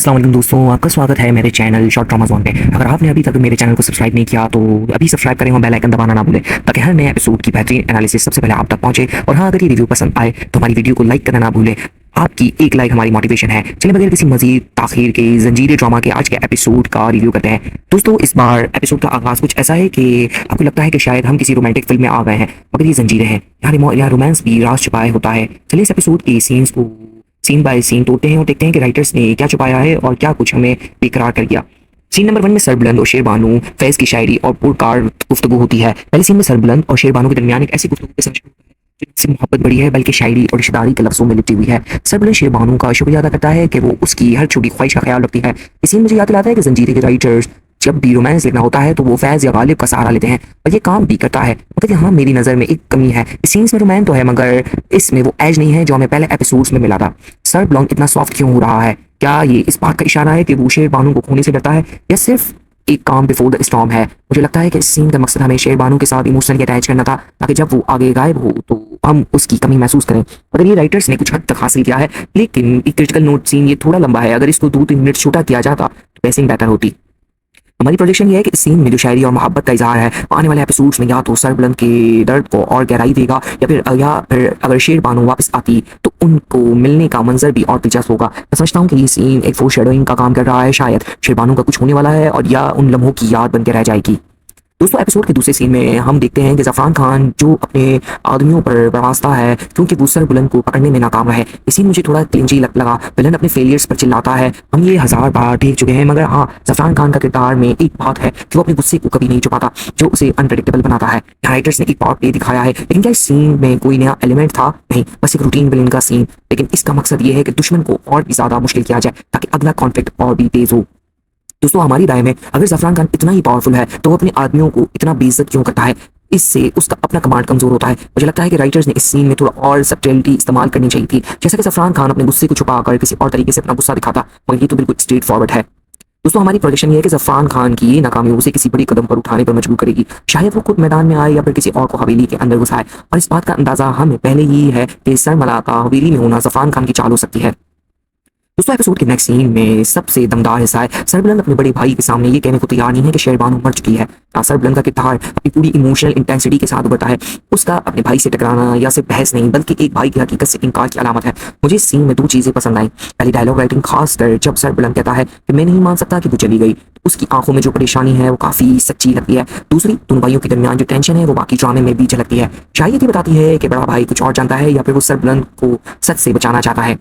अस्सलाम वालेकुम दोस्तों, आपका स्वागत है मेरे चैनल शॉर्ट ड्रामा ज़ोन पे। अगर आपने अभी तक मेरे चैनल को सब्सक्राइब नहीं किया तो अभी सब्सक्राइब करें और बेल आइकन दबाना ना भूलें ताकि हर नए एपिसोड की बेहतरीन एनालिसिस सबसे पहले आप तक पहुंचे। और हाँ, अगर ये रिव्यू पसंद आए तो हमारी वीडियो को लाइक करना ना भूलें। आपकी एक लाइक हमारी मोटिवेशन है। चलिए बगैर किसी मजीद ताखीर के जंजीरे ड्रामा के आज के एपिसोड का रिव्यू करते हैं। दोस्तों, इस बार एपिसोड का आगाज़ कुछ ऐसा है कि आपको लगता है कि शायद हम किसी रोमांटिक फिल्म में आ गए हैं, मगर ये जंजीरें हैं। यहाँ रोमांस भी राज छुपाए होता है। चलिए इस एपिसोड के सीन्स को सीन बाय सीन तोड़ते हैं और देखते हैं कि राइटर्स ने क्या छुपाया है और क्या कुछ हमें बेकरार कर दिया। सीन नंबर 1 में सरबुलंद और शेरबानू फैज की शायरी और पुरकार गुफ्तगू होती है। पहले सीन में सरबुलंद और शेरबानू के दरमियान एक ऐसी गुफ्तगू के संग जिससे मोहब्बत बड़ी है बल्कि शायरी और रिश्तेदारी के लफ्जों में लिपटी हुई है। सरबुलंद शेरबानू का शुक्रिया अदा करता है कि वो उसकी हर छोटी ख्वाहिश का ख्याल रखती है। इस सीन मुझे याद दिलाता है कि जंजीरे के राइटर्स जब भी रोमांस लिखना होता है तो वो फैज या गालिब का सहारा लेते हैं और ये काम भी करता है। मगर यहाँ मेरी नज़र में एक कमी है। इस सीन्स में रोमांस तो है मगर इसमें वो एज नहीं है जो हमें पहले एपिसोड्स में मिला था। सरबुलंद इतना सॉफ्ट क्यों हो रहा है? क्या ये इस बात का इशारा है कि वो शेरबानू को खोने से डरता है या सिर्फ एक काम बिफोर द स्टॉर्म है? मुझे लगता है कि इस सीन का मकसद हमें शेरबानू के साथ इमोशनली अटैच करना था ताकि जब वो आगे गायब हो तो हम उसकी कमी महसूस करें। मगर ये राइटर्स ने कुछ हद तक हासिल किया है, लेकिन एक क्रिटिकल नोट सीन ये थोड़ा लंबा है। अगर इसको 2-3 मिनट छोटा किया जाता तो पेसिंग बेहतर होती। हमारी प्रोजेक्शन ये है कि इस सीन में जो शायरी और मोहब्बत का इजहार है वो आने वाले एपिसोड्स में या तो सरबुलंद के दर्द को और गहराई देगा या फिर अगर शेरबानू वापस आती तो उनको मिलने का मंजर भी और दिलचस्प होगा। मैं समझता हूँ कि ये सीन एक फोरशैडोइंग का काम कर रहा है। शायद शेरबानू का कुछ होने वाला है और या उन लम्हों की याद बन के रह जाएगी। दोस्तों, एपिसोड के दूसरे सीन में हम देखते हैं कि ज़फ़रान खान जो अपने आदमियों पर बरसाता है क्योंकि वो सरबुलंद को पकड़ने में नाकाम रहे। इसी मुझे थोड़ा क्लिंजी लगा। विलन अपने फेलियर्स पर चिल्लाता है। हम ये 1000 बार देख चुके हैं, मगर हाँ, ज़फ़रान खान का किरदार में एक बात है कि वो अपने गुस्से को कभी नहीं छुपाता जो उसे अनप्रेडिक्टेबल बनाता है। राइटर्स ने एक पार्ट पे दिखाया है, लेकिन क्या इस सीन में कोई नया एलिमेंट था? नहीं, बस एक रूटीन विलन का सीन। लेकिन इसका मकसद ये है कि दुश्मन को और भी ज़्यादा मुश्किल किया जाए ताकि अगला कॉन्फ्लिक्ट और भी तेज हो। दोस्तों, हमारी राय में अगर ज़फ़रान खान इतना ही पावरफुल है तो वो अपने आदमियों को इतना बेइज्जत क्यों करता है? इससे उसका अपना कमांड कमजोर होता है। मुझे लगता है कि राइटर्स ने इस सीन में थोड़ा और सब्टिलिटी इस्तेमाल करनी चाहिए थी, जैसा कि ज़फ़रान खान अपने गुस्से को छुपाकर किसी और तरीके से अपना गुस्सा दिखाता, मगर ये तो बिल्कुल स्ट्रेट फॉरवर्ड है। दोस्तों, हमारी प्रोजेक्शन ये है कि ज़फ़रान खान की ये नाकामी उसे किसी बड़ी कदम पर उठाने पर मजबूर करेगी। शायद वो खुद मैदान में आए या फिर किसी और को हवेली के अंदर घुसाए। और इस बात का अंदाजा हमें पहले ही है कि सरमला का हवेली में होना ज़फ़रान खान की चाल हो सकती है। दोस्तों, एपिसोड के नेक्स्ट सीन में सबसे दमदार हिस्सा है। सरबुलंद अपने बड़े भाई के सामने ये कहने को तैयार नहीं है कि शेरबानू मर चुकी है। सरबुलंद का किरदार अपनी पूरी इमोशनल इंटेंसिटी के साथ उभरता है। उसका अपने भाई से टकराना या सिर्फ बहस नहीं बल्कि एक भाई की हकीकत से इनकार की अलामत है। मुझे इस सीन में 2 चीजें पसंद आई। पहली, डायलॉग राइटिंग, खासकर जब सरबुलंद कहता है कि मैं नहीं मान सकता कि वो चली गई। उसकी आंखों में जो परेशानी है वो काफी सच्ची लगती है। दूसरी, दोनों भाइयों के दरमियान जो टेंशन है वो बाकी ड्रामे में भी झलकती है। शायद ये बताती है कि बड़ा भाई कुछ और जानता है या फिर वो सरबुलंद को सच से बचाना चाहता है।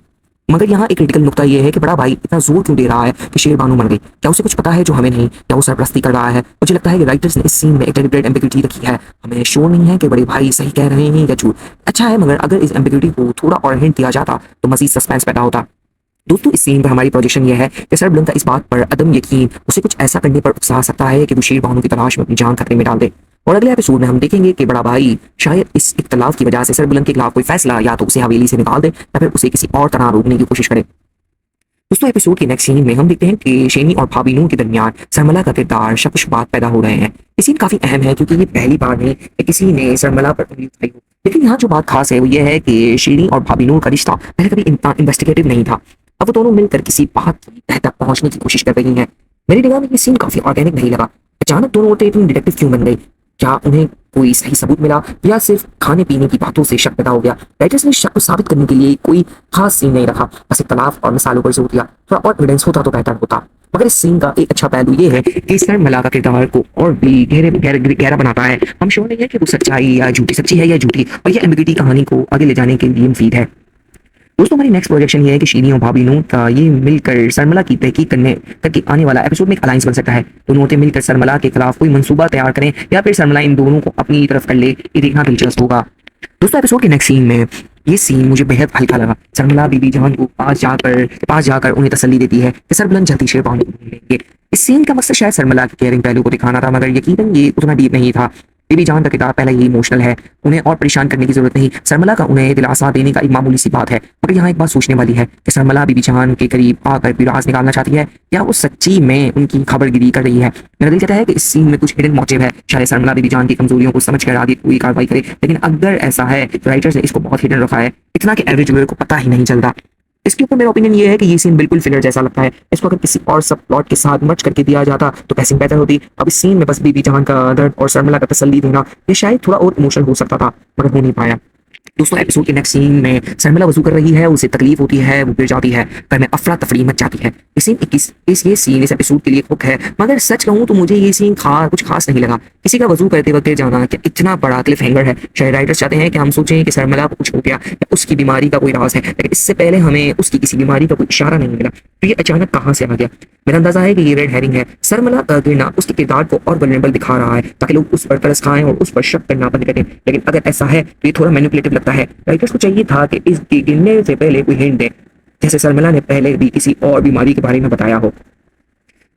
मगर यहाँ एक क्रिटिकल नुकता यह है कि बड़ा भाई इतना जोर क्यों दे रहा है कि शेरबानू मर गई? क्या उसे कुछ पता है जो हमें नहीं? क्या वो सरपरस्ती कर रहा है? मुझे लगता है कि राइटर्स ने इस सीन में एक डेलिब्रेट एम्बिग्युइटी रखी है। हमें श्योर नहीं है कि बड़े भाई सही कह रहे हैं या झूठ। अच्छा है, मगर अगर इस एम्बिग्युइटी को थोड़ा और हिंट दिया जाता तो मजीद सस्पेंस पैदा होता। दोस्तों, इस सीन पर हमारी प्रोजेक्शन ये है कि सरबुलंद का इस बात पर अदम यकीन उसे कुछ ऐसा करने पर उकसा सकता है कि वो शेरबानू की तलाश में अपनी जान खतरे में डाल दे। और अगले एपिसोड में हम देखेंगे कि बड़ा भाई शायद इस इख्तलाफ की वजह से सरबुलंद के खिलाफ कोई फैसला या तो उसे हवेली से निकाल दे या फिर उसे किसी और तरह रोकने की कोशिश करे। दोस्तों, एपिसोड के नेक्स्ट सीन में हम देखते हैं कि शेनी और भाभी नूर के दरमियान सरमला का किरदार शक-शुबात पैदा हो रहे हैं। ये सीन काफी अहम है क्योंकि ये पहली बार नहीं कि किसी ने सरमला पर उंगली उठाई हो। लेकिन यहाँ जो बात खास है वो ये है कि शेनी और भाभी नूर का रिश्ता पहले कभी इतना इन्वेस्टिगेटिव नहीं था। अब वो दोनों मिलकर किसी बात की तह तक पहुंचने की कोशिश कर रही हैं। मेरी निगाह में ये सीन काफी ऑर्गेनिक नहीं लगा। अचानक दोनों औरतें इतनी डिटेक्टिव क्यों बन गई? क्या उन्हें कोई सही सबूत मिला या सिर्फ खाने पीने की बातों से शक पैदा हो गया? राइटर्स ने शक को साबित करने के लिए कोई खास सीन नहीं रखा, बस इख्तलाफ और मिसालों पर जोर दिया। थोड़ा और एविडेंस होता तो बेहतर होता। मगर इस सीन का एक अच्छा पहलू ये है कि सरमला का किरदार को और भी गहरा बनाता है। हम श्योर नहीं है कि वो सच्चाई या झूठी सच्ची है या झूठी, और ये एम्बिग्युइटी कहानी को आगे ले जाने के लिए मुफीद है। दोस्तों, हमारी नेक्स्ट प्रोजेक्शन ये है कि शीनी और भाभी नूर का ये मिलकर सरमला की तहकीक करके आने वाला एपिसोड में एक अलायंस बन सकता है। दोनों औरतें मिलकर सरमला के खिलाफ कोई मंसूबा तैयार करें या फिर सरमला इन दोनों को अपनी तरफ कर ले, ये देखना दिलचस्प होगा। दोस्तों, एपिसोड के नेक्स्ट सीन में ये सीन मुझे बेहद हल्का लगा। सरमला बीबी जान को पास जाकर उन्हें तसल्ली देती है कि सरबुलंद जल्दी शेरबानू को ढूंढ लेंगे। इस सीन का मकसद शायद सरमला के केयरिंग पहलू को दिखाना था, मगर यकीनन ये उतना डीप नहीं था। बीबी जान का किरदार पहले ही इमोशनल है, उन्हें और परेशान करने की जरूरत नहीं। सरमला का उन्हें दिलासा देने का एक मामूली सी बात है। मगर यहाँ एक बात सोचने वाली है कि सरमला बीबी जान के करीब आकर कोई राज निकालना चाहती है या वो सच्ची में उनकी खबरगिरी कर रही है। मेरा दिल कहता है कि इस सीन में कुछ हिडन मोटिव है। शायद सरमला बीबी जान की कमजोरियों को समझ कर आगे कोई कार्रवाई करे, लेकिन अगर ऐसा है तो राइटर्स ने इसको बहुत हिडन रखा है, इतना कि एवरेज व्यूअर को पता ही नहीं चलता। इसके ऊपर मेरा ओपिनियन ये है कि ये सीन बिल्कुल फिलर जैसा लगता है। इसको अगर किसी और सब प्लॉट के साथ मर्ज करके दिया जाता तो पैसिंग बेहतर होती। अब इस सीन में बस बीबी जहान का दर्द और शर्मिला का तसल्ली देना ये शायद थोड़ा और इमोशनल हो सकता था, मगर हो नहीं पाया। दोस्तों एपिसोड के नेक्स्ट सीन में शर्मिला वजू कर रही है, उसे तकलीफ होती है, वो गिर जाती है, घर में अफरा तफरी मच जाती है। ये सीन 21 ये सीन इस एपिसोड के लिए हुक है, मगर सच कहूं तो मुझे ये सीन कुछ खास नहीं लगा। किसी का वजू करते वक्त गिर जाना क्या इतना बड़ा क्लिफ हैंगर है? शायद राइटर्स चाहते हैं कि हम सोचें कि शर्मिला को कुछ हो गया या उसकी बीमारी का कोई राज है, लेकिन इससे पहले हमें उसकी किसी बीमारी का कोई इशारा नहीं मिला, तो ये अचानक कहाँ से आ गया? मेरा अंदाजा है कि ये रेड हेरिंग है। शर्मिला का गिरना उसके किरदार को और वल्नरेबल दिखा रहा है ताकि लोग उस पर तरस खाएं और उस पर शक करना बंद करें, लेकिन अगर ऐसा है तो ये थोड़ा मैनिपुलेटिव लगता है। राइटर्स को चाहिए था कि इसके गिरने से पहले कोई हिंट दे, जैसे शर्मिला ने पहले भी किसी और बीमारी के बारे में बताया हो।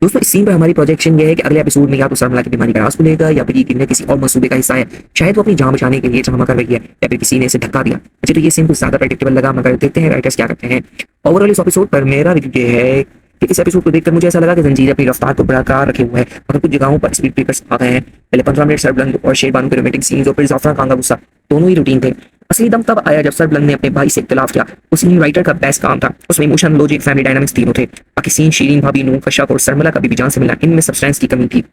दोस्तों इस सीन पर हमारी प्रोजेक्शन ये है कि अगले एपिसोड में या तो शर्मिला की बीमारी का राज खुलेगा या फिर ये गिरने किसी और मंसूबे का हिस्सा है। शायद वो अपनी जान बचाने के लिए ड्रामा कर रही है या फिर किसी ने इसे धक्का दिया। मुझे तो ये सीन कुछ ज्यादा प्रेडिक्टेबल लगा, मगर देखते हैं राइटर्स क्या करते हैं। ओवरऑल इस एपिसोड पर मेरा रिव्यू ये है कि इस एपिसोड को देखकर मुझे ऐसा लगा कि जंजीर अपनी रफ्तार को बरकरार रखे हुए है, मगर कुछ जगहों पर स्पीड ब्रेकर्स आ गए हैं। पहले 15 मिनट सरबलंद और शेरबानू के रोमांटिक सीन्स और फिर जाफरान खान का गुस्सा दोनों ही रूटीन थे। असली दम तब आया जब सरबलंद ने अपने भाई से इख्तिलाफ किया। उस सीन राइटर का बेस्ट काम था, उसमें इमोशन, लॉजिक, फैमिली डायनामिक्स तीनों थे। बाकी सीन शीरीन भाभी, नूर, कश्यप और शर्मिला का बीबी जान से मिलना, इनमें सब्सटेंस की कमी थी।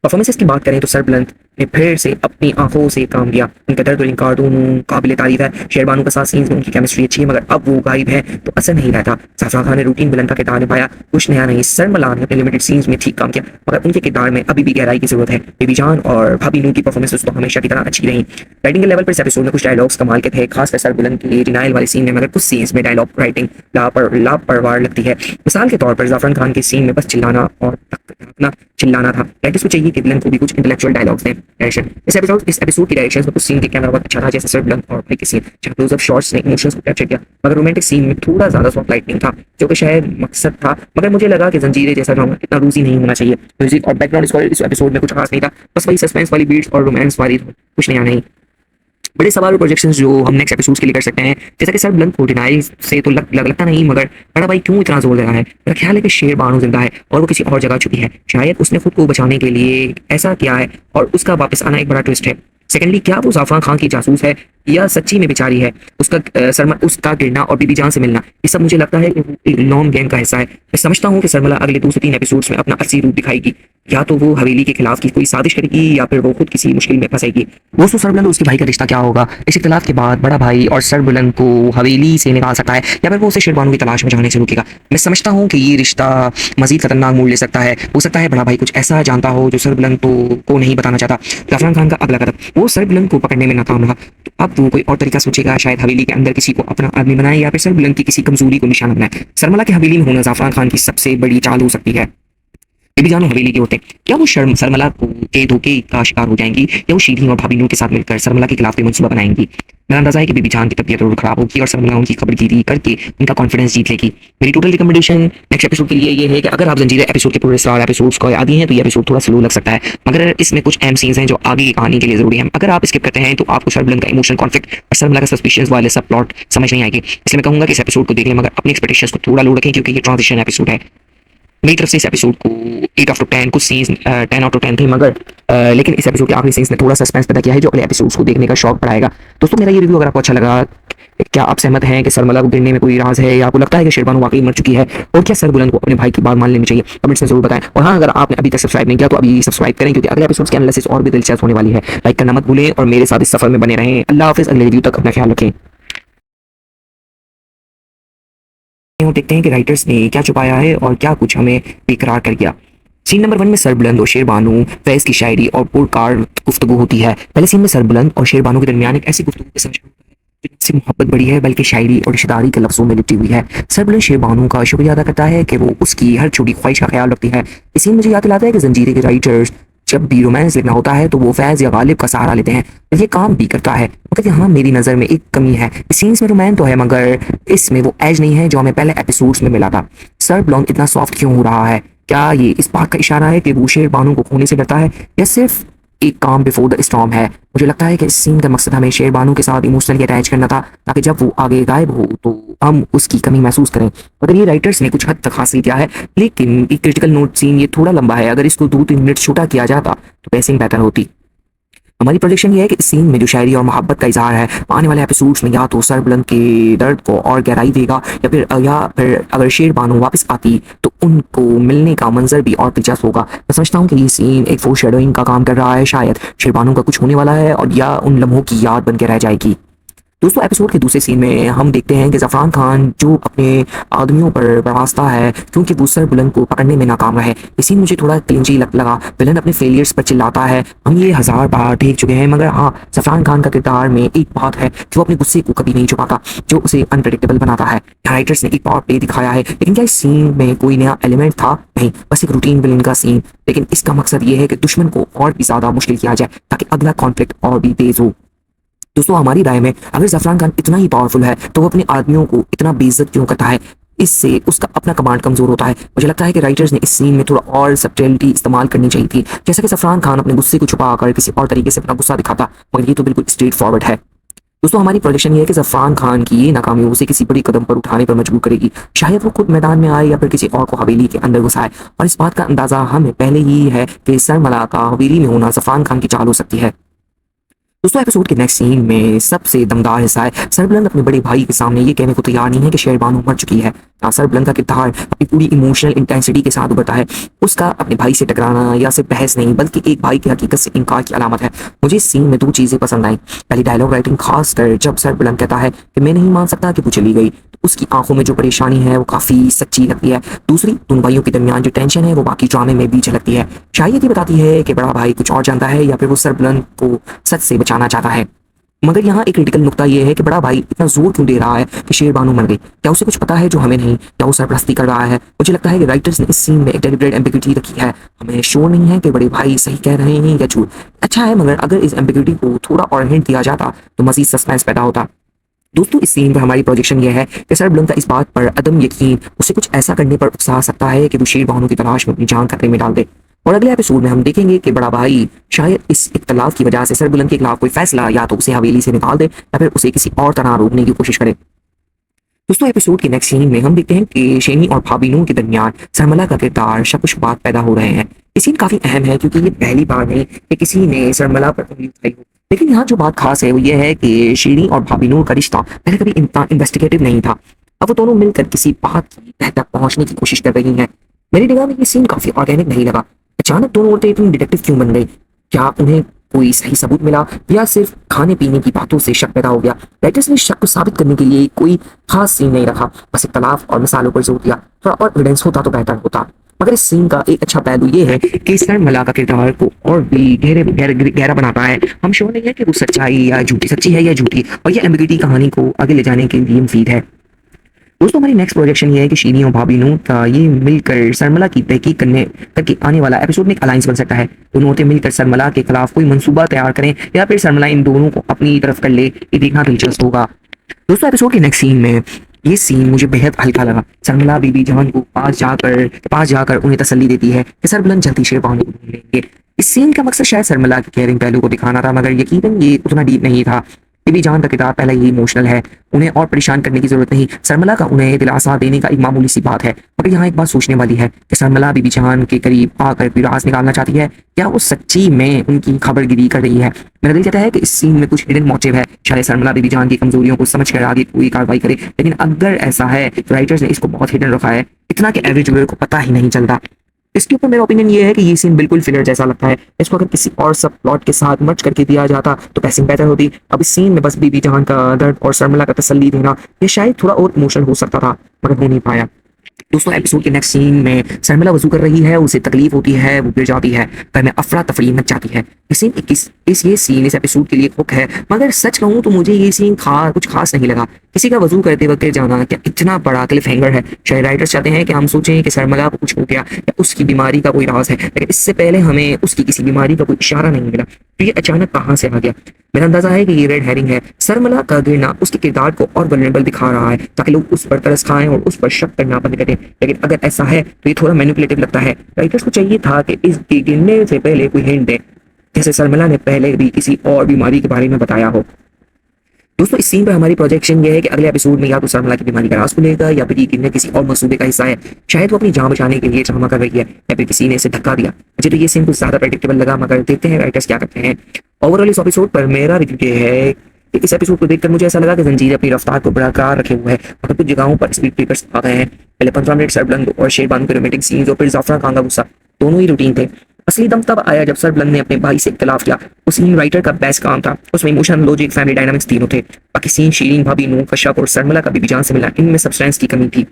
परफॉर्मेंसेस की बात करें तो सरबलंद ने फिर से अपनी आंखों से काम लिया। उनका दर्द और इनकार दोनों काबिल तारीफ है। शेरबानू के साथ सीन्स में उनकी केमिस्ट्री अच्छी है, मगर अब वो गायब है तो असर नहीं रहता। जाफरान खान ने रूटीन विलन का किरदार निभाया, कुछ नया नहीं। शर्मिला ने अपने लिमिटेड सीन्स में ठीक काम किया, मगर उनके किरदार में अभी भी गहराई की जरूरत है। बेबी जान और भाभी नूर की परफॉर्मेंसेस तो हमेशा की तरह अच्छी रही। राइटिंग के लेवल पर इस एपिसोड में कुछ डायलॉग्स कमाल के थे, खासकर सरबलंद के डिनाइल वाले सीन में, मगर कुछ सीन्स में डायलॉग राइटिंग लापरवाह लगती है। मिसाल के तौर पर जाफरान खान के सीन में बस चिल्लाना और चिल्लाना था। राइटर्स को चाहिए कि विलन को भी कुछ इंटेलेक्चुअल डायलॉग्स दें। डायरेक्शन इस एपिसोड की डायरेक्शन में कुछ सीन के कैमरा बहुत अच्छा था, जैसे सरबलंद और भाई के सीन जहां क्लोज अप शॉट्स ने इमोशंस को कैप्चर किया, मगर रोमांटिक सीन में थोड़ा ज्यादा सॉफ्ट लाइटनिंग था, जो कि शायद मकसद था, मगर मुझे लगा कि जंजीरें जैसा ड्रामा इतना रूसी नहीं होना चाहिए। म्यूजिक और बैकग्राउंड स्कोर इस एपिसोड में कुछ खास नहीं था, बस वही सस्पेंस वाली बीट्स और रोमांस वाली, कुछ नया नहीं। बड़े सवाल और प्रोजेक्शंस जो हम नेक्स्ट एपिसोड्स के लिए कर सकते हैं, जैसा कि सरबलंद को डिनाई से तो लगता नहीं, मगर बड़ा भाई क्यों इतना जोर दे रहा है? मेरा ख्याल है कि शेरबानू जिंदा है और वो किसी और जगह चुकी है। शायद उसने खुद को बचाने के लिए ऐसा किया है और उसका वापस आना एक बड़ा ट्विस्ट है। सेकेंडली, क्या वो जाफरान खान की जासूस है या सच्ची में बेचारी है? उसका गिरना और बीबी जान से मिलना, ये सब मुझे लगता है कि वो एक लॉन्ग गेम का हिस्सा है। मैं समझता हूँ कि शर्मिला अगले 2 से 3 एपिसोड्स में अपना असली रूप दिखाएगी, या तो वो हवेली के खिलाफ की कोई साजिश करेगी या फिर वो खुद किसी मुश्किल में फंसेगी। दोस्तों सरबलंद उसके भाई का रिश्ता क्या होगा? इस इख्तिलाफ के बाद बड़ा भाई और सरबलंद को हवेली से निकाल सकता है या फिर वो उसे शेरबानू की तलाश में जाने से रोकेगा। मैं समझता हूँ कि ये रिश्ता मजीद खतरनाक मोड़ ले सकता है। हो सकता है बड़ा भाई कुछ ऐसा जानता हो जो सरबलंद को नहीं बताना चाहता। जाफरान खान का अगला कदम, वो सरबलंद को पकड़ने में नाकाम रहा तो अब वो कोई और तरीका सोचेगा, शायद हवेली के अंदर किसी को अपना आदमी बनाए या फिर सरबलंद की किसी कमजोरी को निशाना बनाए। शर्मिला की हवेली में होना जाफरान खान की सबसे बड़ी चाल हो सकती है। बेबी जान हवेली के होते क्या वो शर्मिला के धोखे का शिकार हो जाएंगी या वो शीरीन और भाभी नूर के साथ मिलकर शर्मिला के खिलाफ कोई मंसूबा बनाएंगी? मेरा अंदाजा है कि बेबी जान की तबीयत जरूर खराब होगी और शर्मिला उनकी खबरगिरी करके उनका कॉन्फिडेंस जीत लेगी। मेरी टोटल रिकमेंडेशन नेक्स्ट एपिसोड के लिए ये है कि अगर आप जंजीरें एपिसोड के पूरे 4 एपिसोड्स को आदि हैं तो ये एपिसोड थोड़ा स्लो लग सकता है, मगर इसमें कुछ अहम सीन्स हैं जो आगे की कहानी के लिए जरूरी है। अगर आप स्किप करते हैं तो आपको शर्मिला का इमोशनल कॉन्फ्लिक्ट और शर्मिला का सस्पिशंस वाले सब प्लॉट समझ नहीं आएगी। इसलिए मैं कहूंगा कि इस एपिसोड को देख लें, मगर अपनी एक्सपेक्टेशंस को थोड़ा लो रखें, क्योंकि ये ट्रांजिशन एपिसोड है। मेरी तरफ से इस एपिसोड को 8 आउट ऑफ 10, कुछ सीन्स 10 आउट ऑफ 10 थे, मगर लेकिन इस एपिसोड के आखिरी सीन्स ने थोड़ा सस्पेंस पैदा किया है जो अगले एपिसोड्स को देखने का शौक बढ़ाएगा। दोस्तों मेरा ये रिव्यू अगर आपको अच्छा लगा, क्या आप सहमत हैं कि शर्मिला को गिरने में कोई राज है, या आपको लगता है कि शेरबानू वाकई मर चुकी है, और क्या सरबलंद को अपने भाई की बात मान लेनी चाहिए? कमेंट्स में जरूर बताएं। और हाँ, अगर आपने अभी तक सब्सक्राइब नहीं किया तो अभी सब्सक्राइब करें, क्योंकि अगले एपिसोड्स की एनालिसिस और भी दिलचस्प होने वाली है। लाइक करना मत भूलें और मेरे साथ इस सफर में बने रहें। अल्लाह हाफिज़। अगले रिव्यू तक अपना ख्याल रखें। देखते हैं कि राइटर्स ने क्या छुपाया है और क्या कुछ हमें बेकरार कर गया। सीन नंबर 1 में सरबलंद और शेरबानू फैज की शायरी और पुरकार गुफ्तगू होती है। पहले सीन में सरबलंद और शेरबानू के दरमियान एक ऐसी गुफ्तगू के समझ से मोहब्बत बड़ी है, बल्कि शायरी और रिश्तेदारी के लफ्जों में लिपटी हुई है। सरबलंद शेरबानू का शुक्रिया अदा करता है कि वो उसकी हर छोटी ख्वाहिश का ख्याल रखती है। इस सीन मुझे याद दिलाता है कि जंजीरें के राइटर्स जब भी रोमांस लिखना होता है तो वो फैज या गालिब का सहारा लेते हैं, और ये काम भी करता है। मगर यहाँ मेरी नज़र में एक कमी है। इस सीन्स में रोमांस तो है, मगर इसमें वो एज नहीं है जो हमें पहले एपिसोड्स में मिला था। सरबलंद इतना सॉफ्ट क्यों हो रहा है? क्या ये इस बात का इशारा है कि वो शेरबानू को खोने से डरता है, या सिर्फ एक काम बिफोर द स्टॉर्म है? मुझे लगता है कि इस सीन का मकसद हमें शेरबानू के साथ इमोशनली अटैच करना था, ताकि जब वो आगे गायब हो तो हम उसकी कमी महसूस करें। अगर ये राइटर्स ने कुछ हद तक हासिल किया है, लेकिन एक क्रिटिकल नोट सीन ये थोड़ा लंबा है। अगर इसको 2-3 मिनट छोटा किया जाता तो पेसिंग बेहतर होती। हमारी प्रोजेक्शन ये है कि इस सीन में जो शायरी और मोहब्बत का इजहार है वो आने वाले एपिसोड्स में या तो सरबुलंद के दर्द को और गहराई देगा या फिर अगर शेर बानो वापस आती तो उनको मिलने का मंजर भी और दिलचस्प होगा। मैं समझता हूँ कि ये सीन एक फोरशैडोइंग का काम कर रहा है, शायद शेर बानो का कुछ होने वाला है और या उन लम्हों की याद बन के रह जाएगी। दोस्तों एपिसोड के दूसरे सीन में हम देखते हैं कि ज़फ़रान खान जो अपने आदमियों पर बरसता है क्योंकि वो सरबुलंद को पकड़ने में नाकाम रहे। ये सीन मुझे थोड़ा क्लिंची लगा। विलन अपने फेलियर्स पर चिल्लाता है, हम ये 1000 बार देख चुके हैं, मगर हाँ ज़फ़रान खान का किरदार में एक बात है कि वो अपने गुस्से को कभी नहीं छुपाता जो उसे अनप्रेडिक्टेबल बनाता है। राइटर्स ने एक पावर प्ले दिखाया है, लेकिन क्या इस सीन में कोई नया एलिमेंट था? नहीं, बस एक रूटीन विलन का सीन। लेकिन इसका मकसद ये है कि दुश्मन को और भी ज़्यादा मुश्किल किया जाए ताकि अगला कॉन्फ्लिक्ट और भी तेज हो। दोस्तों हमारी राय में अगर ज़फ़रान खान इतना ही पावरफुल है तो वो अपने आदमियों को इतना बेइज्जत क्यों करता है? इससे उसका अपना कमांड कमजोर होता है। मुझे लगता है कि राइटर्स ने इस सीन में थोड़ा और सब्टिलिटी इस्तेमाल करनी चाहिए थी, जैसा कि ज़फ़रान खान अपने गुस्से को छुपाकर किसी और तरीके से अपना गुस्सा दिखाता, मगर ये तो बिल्कुल स्ट्रेट फॉरवर्ड है। दोस्तों हमारी प्रोजेक्शन ये है कि ज़फ़रान खान की ये नाकामी उसे किसी बड़ी कदम पर उठाने पर मजबूर करेगी। शायद वो खुद मैदान में आए या फिर किसी और को हवेली के अंदर घुसाए, और इस बात का अंदाजा हमें पहले ही है कि सरमला का हवेली में होना ज़फ़रान खान की चाल हो सकती है। दोस्तों एपिसोड के नेक्स्ट सीन में सबसे दमदार हिस्सा है। सरबुलंद अपने बड़े भाई के सामने ये कहने को तैयार नहीं है कि शेर बानो मर चुकी है। सरबुलंद का किरदार अपनी पूरी इमोशनल इंटेंसिटी के साथ उभरता है। उसका अपने भाई से टकराना या सिर्फ बहस नहीं बल्कि एक भाई की हकीकत से इनकार की अलामत है। मुझे इस सीन में 2 चीजें पसंद आई। पहली डायलॉग राइटिंग, खासकर जब सरबुलंद कहता है कि मैं नहीं मान सकता कि वो चली गई, तो उसकी आंखों में जो परेशानी है वो काफी सच्ची लगती है। दूसरी, दोनों भाइयों के दरमियान जो टेंशन है वो बाकी ड्रामे में भी झलकती है। शायद ये बताती है कि बड़ा भाई कुछ और जानता है या फिर वो सरबुलंद को सच से बचाना चाहता है। मगर यहाँ एक क्रिटिकल नुकता ये है कि बड़ा भाई इतना जोर क्यों दे रहा है कि शेर बानो मर गई? क्या उसे कुछ पता है जो हमें नहीं? क्या वो सरपरस्ती कर रहा है? मुझे लगता है कि राइटर्स ने इस सीन में एक डेलिब्रेट एम्बिग्युइटी रखी है। हमें श्योर नहीं है कि बड़े भाई सही कह रहे हैं या झूठ। अच्छा है, मगर अगर इस एम्बिग्युइटी को थोड़ा और हिंट दिया जाता तो मजीद सस्पेंस पैदा होता। दोस्तों इस सीन पर हमारी प्रोजेक्शन ये है कि सरबुलंद का इस बात पर अदम यकीन उसे कुछ ऐसा करने पर उकसा सकता है कि वो शेर बानो की तलाश में अपनी जान खतरे में डाल दे। और अगले एपिसोड में हम देखेंगे कि बड़ा भाई शायद इस इख्तलाफ की वजह से सरबुलंद के खिलाफ कोई फैसला या तो उसे हवेली से निकाल दे या फिर उसे किसी और तरह रोकने की कोशिश करे। दोस्तों एपिसोड के नेक्स्ट सीन में हम देखते हैं कि शेनी और भाभी नूर के दरमियान सरमला का किरदार शक शुबात पैदा हो रहे हैं। ये सीन काफी अहम है क्योंकि ये पहली बार नहीं कि किसी ने सरमला पर उंगली उठाई हो। लेकिन यहाँ जो बात खास है वो ये है कि शेनी और भाभी नूर का रिश्ता पहले कभी इतना इन्वेस्टिगेटिव नहीं था। अब वो दोनों मिलकर किसी बात की तह तक पहुंचने की कोशिश कर रही हैं। मेरी निगाह में ये सीन काफी ऑर्गेनिक नहीं लगा। अचानक दोनों औरतें इतनी डिटेक्टिव क्यों बन गई? क्या उन्हें कोई सही सबूत मिला या सिर्फ खाने पीने की बातों से शक पैदा हो गया? राइटर्स ने शक को साबित करने के लिए कोई खास सीन नहीं रखा, बस इख्तलाफ और मिसालों पर जोर दिया। थोड़ा और एविडेंस होता तो बेहतर होता। मगर इस सीन का एक अच्छा पहलू ये है कि सरमला का किरदार को और भी गहरा बनाता है। हम श्योर नहीं है कि वो सच्चाई या झूठी, सच्ची है या झूठी, और ये एम्बिग्युइटी कहानी को आगे ले जाने के लिए मुफीद है। दोस्तों हमारी नेक्स्ट प्रोजेक्शन ये है कि शीनी और भाभी नूर का ये मिलकर सरमला की तहकीक करके आने वाला एपिसोड में एक अलायंस बन सकता है। दोनों औरतें मिलकर सरमला के खिलाफ कोई मंसूबा तैयार करें या फिर सरमला इन दोनों को अपनी तरफ कर ले, ये देखना दिलचस्प होगा। दोस्तों एपिसोड के नेक्स्ट सीन में ये सीन मुझे बेहद हल्का लगा। सरमला बीबी जान को पास जाकर उन्हें तसल्ली देती है कि सरबुलंद जल्दी शेर बानो को ढूंढ लेंगे। इस सीन का मकसद शायद सरमला के केयरिंग पहलू को दिखाना था, मगर यकीनन ये उतना डीप नहीं था। बीबी जान का किरदार पहले ही इमोशनल है, उन्हें और परेशान करने की जरूरत नहीं। सरमला का उन्हें दिलासा देने का एक मामूली सी बात है। मगर यहाँ एक बात सोचने वाली है कि सरमला बीबी जान के करीब आकर कोई राज निकालना चाहती है, क्या वो सच्ची में उनकी खबरगिरी कर रही है? मेरा दिल कहता है कि इस सीन में कुछ हिडन मोटिव है। शायद सरमला बीबी जान की कमजोरियों को समझ कर आगे कोई कार्रवाई करे, लेकिन अगर ऐसा है तो राइटर्स ने इसको बहुत हिडन रखा है, इतना कि एवरेज व्यूअर को पता ही नहीं चलता। इसके ऊपर मेरा ओपिनियन ये है कि ये सीन बिल्कुल फिलर जैसा लगता है। इसको अगर किसी और सब प्लॉट के साथ मर्ज करके दिया जाता तो पैसिंग बेहतर होती। अब इस सीन में बस बीबी जहान का दर्द और सरमला का तसल्ली देना ये शायद थोड़ा और इमोशनल हो सकता था, मगर हो नहीं पाया। दोस्तों एपिसोड के नेक्स्ट सीन में सरमला वजू कर रही है, उसे तकलीफ होती है, वो गिर जाती है, घर में अफरा तफरी मच जाती है। ये सीन इस एपिसोड के लिए हुक है, मगर सच कहूँ तो मुझे ये सीन कुछ खास नहीं लगा। किसी का वजू करते वक्त गिर जाना क्या इतना बड़ा क्लिफ हैंगर है? शायद राइटर्स चाहते हैं कि हम सोचें कि सरमला को कुछ हो गया या उसकी बीमारी का कोई राज है, लेकिन इससे पहले हमें उसकी किसी बीमारी का कोई इशारा नहीं मिला, तो ये अचानक कहाँ से आ गया? मेरा अंदाजा है कि ये रेड हेरिंग है। सरमला का गिरना उसके किरदार को और वल्नरेबल दिखा रहा है ताकि लोग उस पर तरस खाएं और उस पर शक करना बंद करें। लेकिन अगर ऐसा है तो ये थोड़ा मैनिपुलेटिव लगता है। राइटर्स को चाहिए था कि इसके गिरने से पहले कोई हिंट दे, जैसे सरमला ने पहले भी किसी और बीमारी के बारे में बताया हो। दोस्तों इस सीन पर हमारी प्रोजेक्शन ये है कि अगले एपिसोड में या तो सरमला की बीमारी का राज खुलेगा या फिर ये किन्ने किसी और मसूबे का हिस्सा है। शायद वो अपनी जान बचाने के लिए ड्रामा कर रही है या फिर किसी ने इसे धक्का दिया। मुझे तो ये सीन कुछ ज्यादा प्रेडिक्टेबल लगा, मगर देखते हैं राइटर्स क्या करते हैं। ओवरऑल इस एपिसोड पर मेरा रिव्यू ये है कि इस एपिसोड को देखकर मुझे ऐसा लगा कि जंजीर अपनी रफ्तार को बरकरार रखे हुए है, मगर कुछ जगहों पर स्पीड ब्रेकर्स आ गए हैं। पहले 15 मिनट सरबलंद और शेरबानू के रोमांटिक सीन्स और फिर जाफरान खान का गुस्सा, दोनों ही रूटीन थे। असली दम तब आया जब सरबलंद ने अपने भाई से इख्तिलाफ किया। उस सीन राइटर का बेस्ट काम था, उसमें इमोशन, लॉजिक, फैमिली डायनामिक्स तीनों थे। बाकी सीन शीरीन भाभी, नूर, कश्यप और सरमला का बीबी जान से मिला, इनमें सब्सटेंस की कमी थी।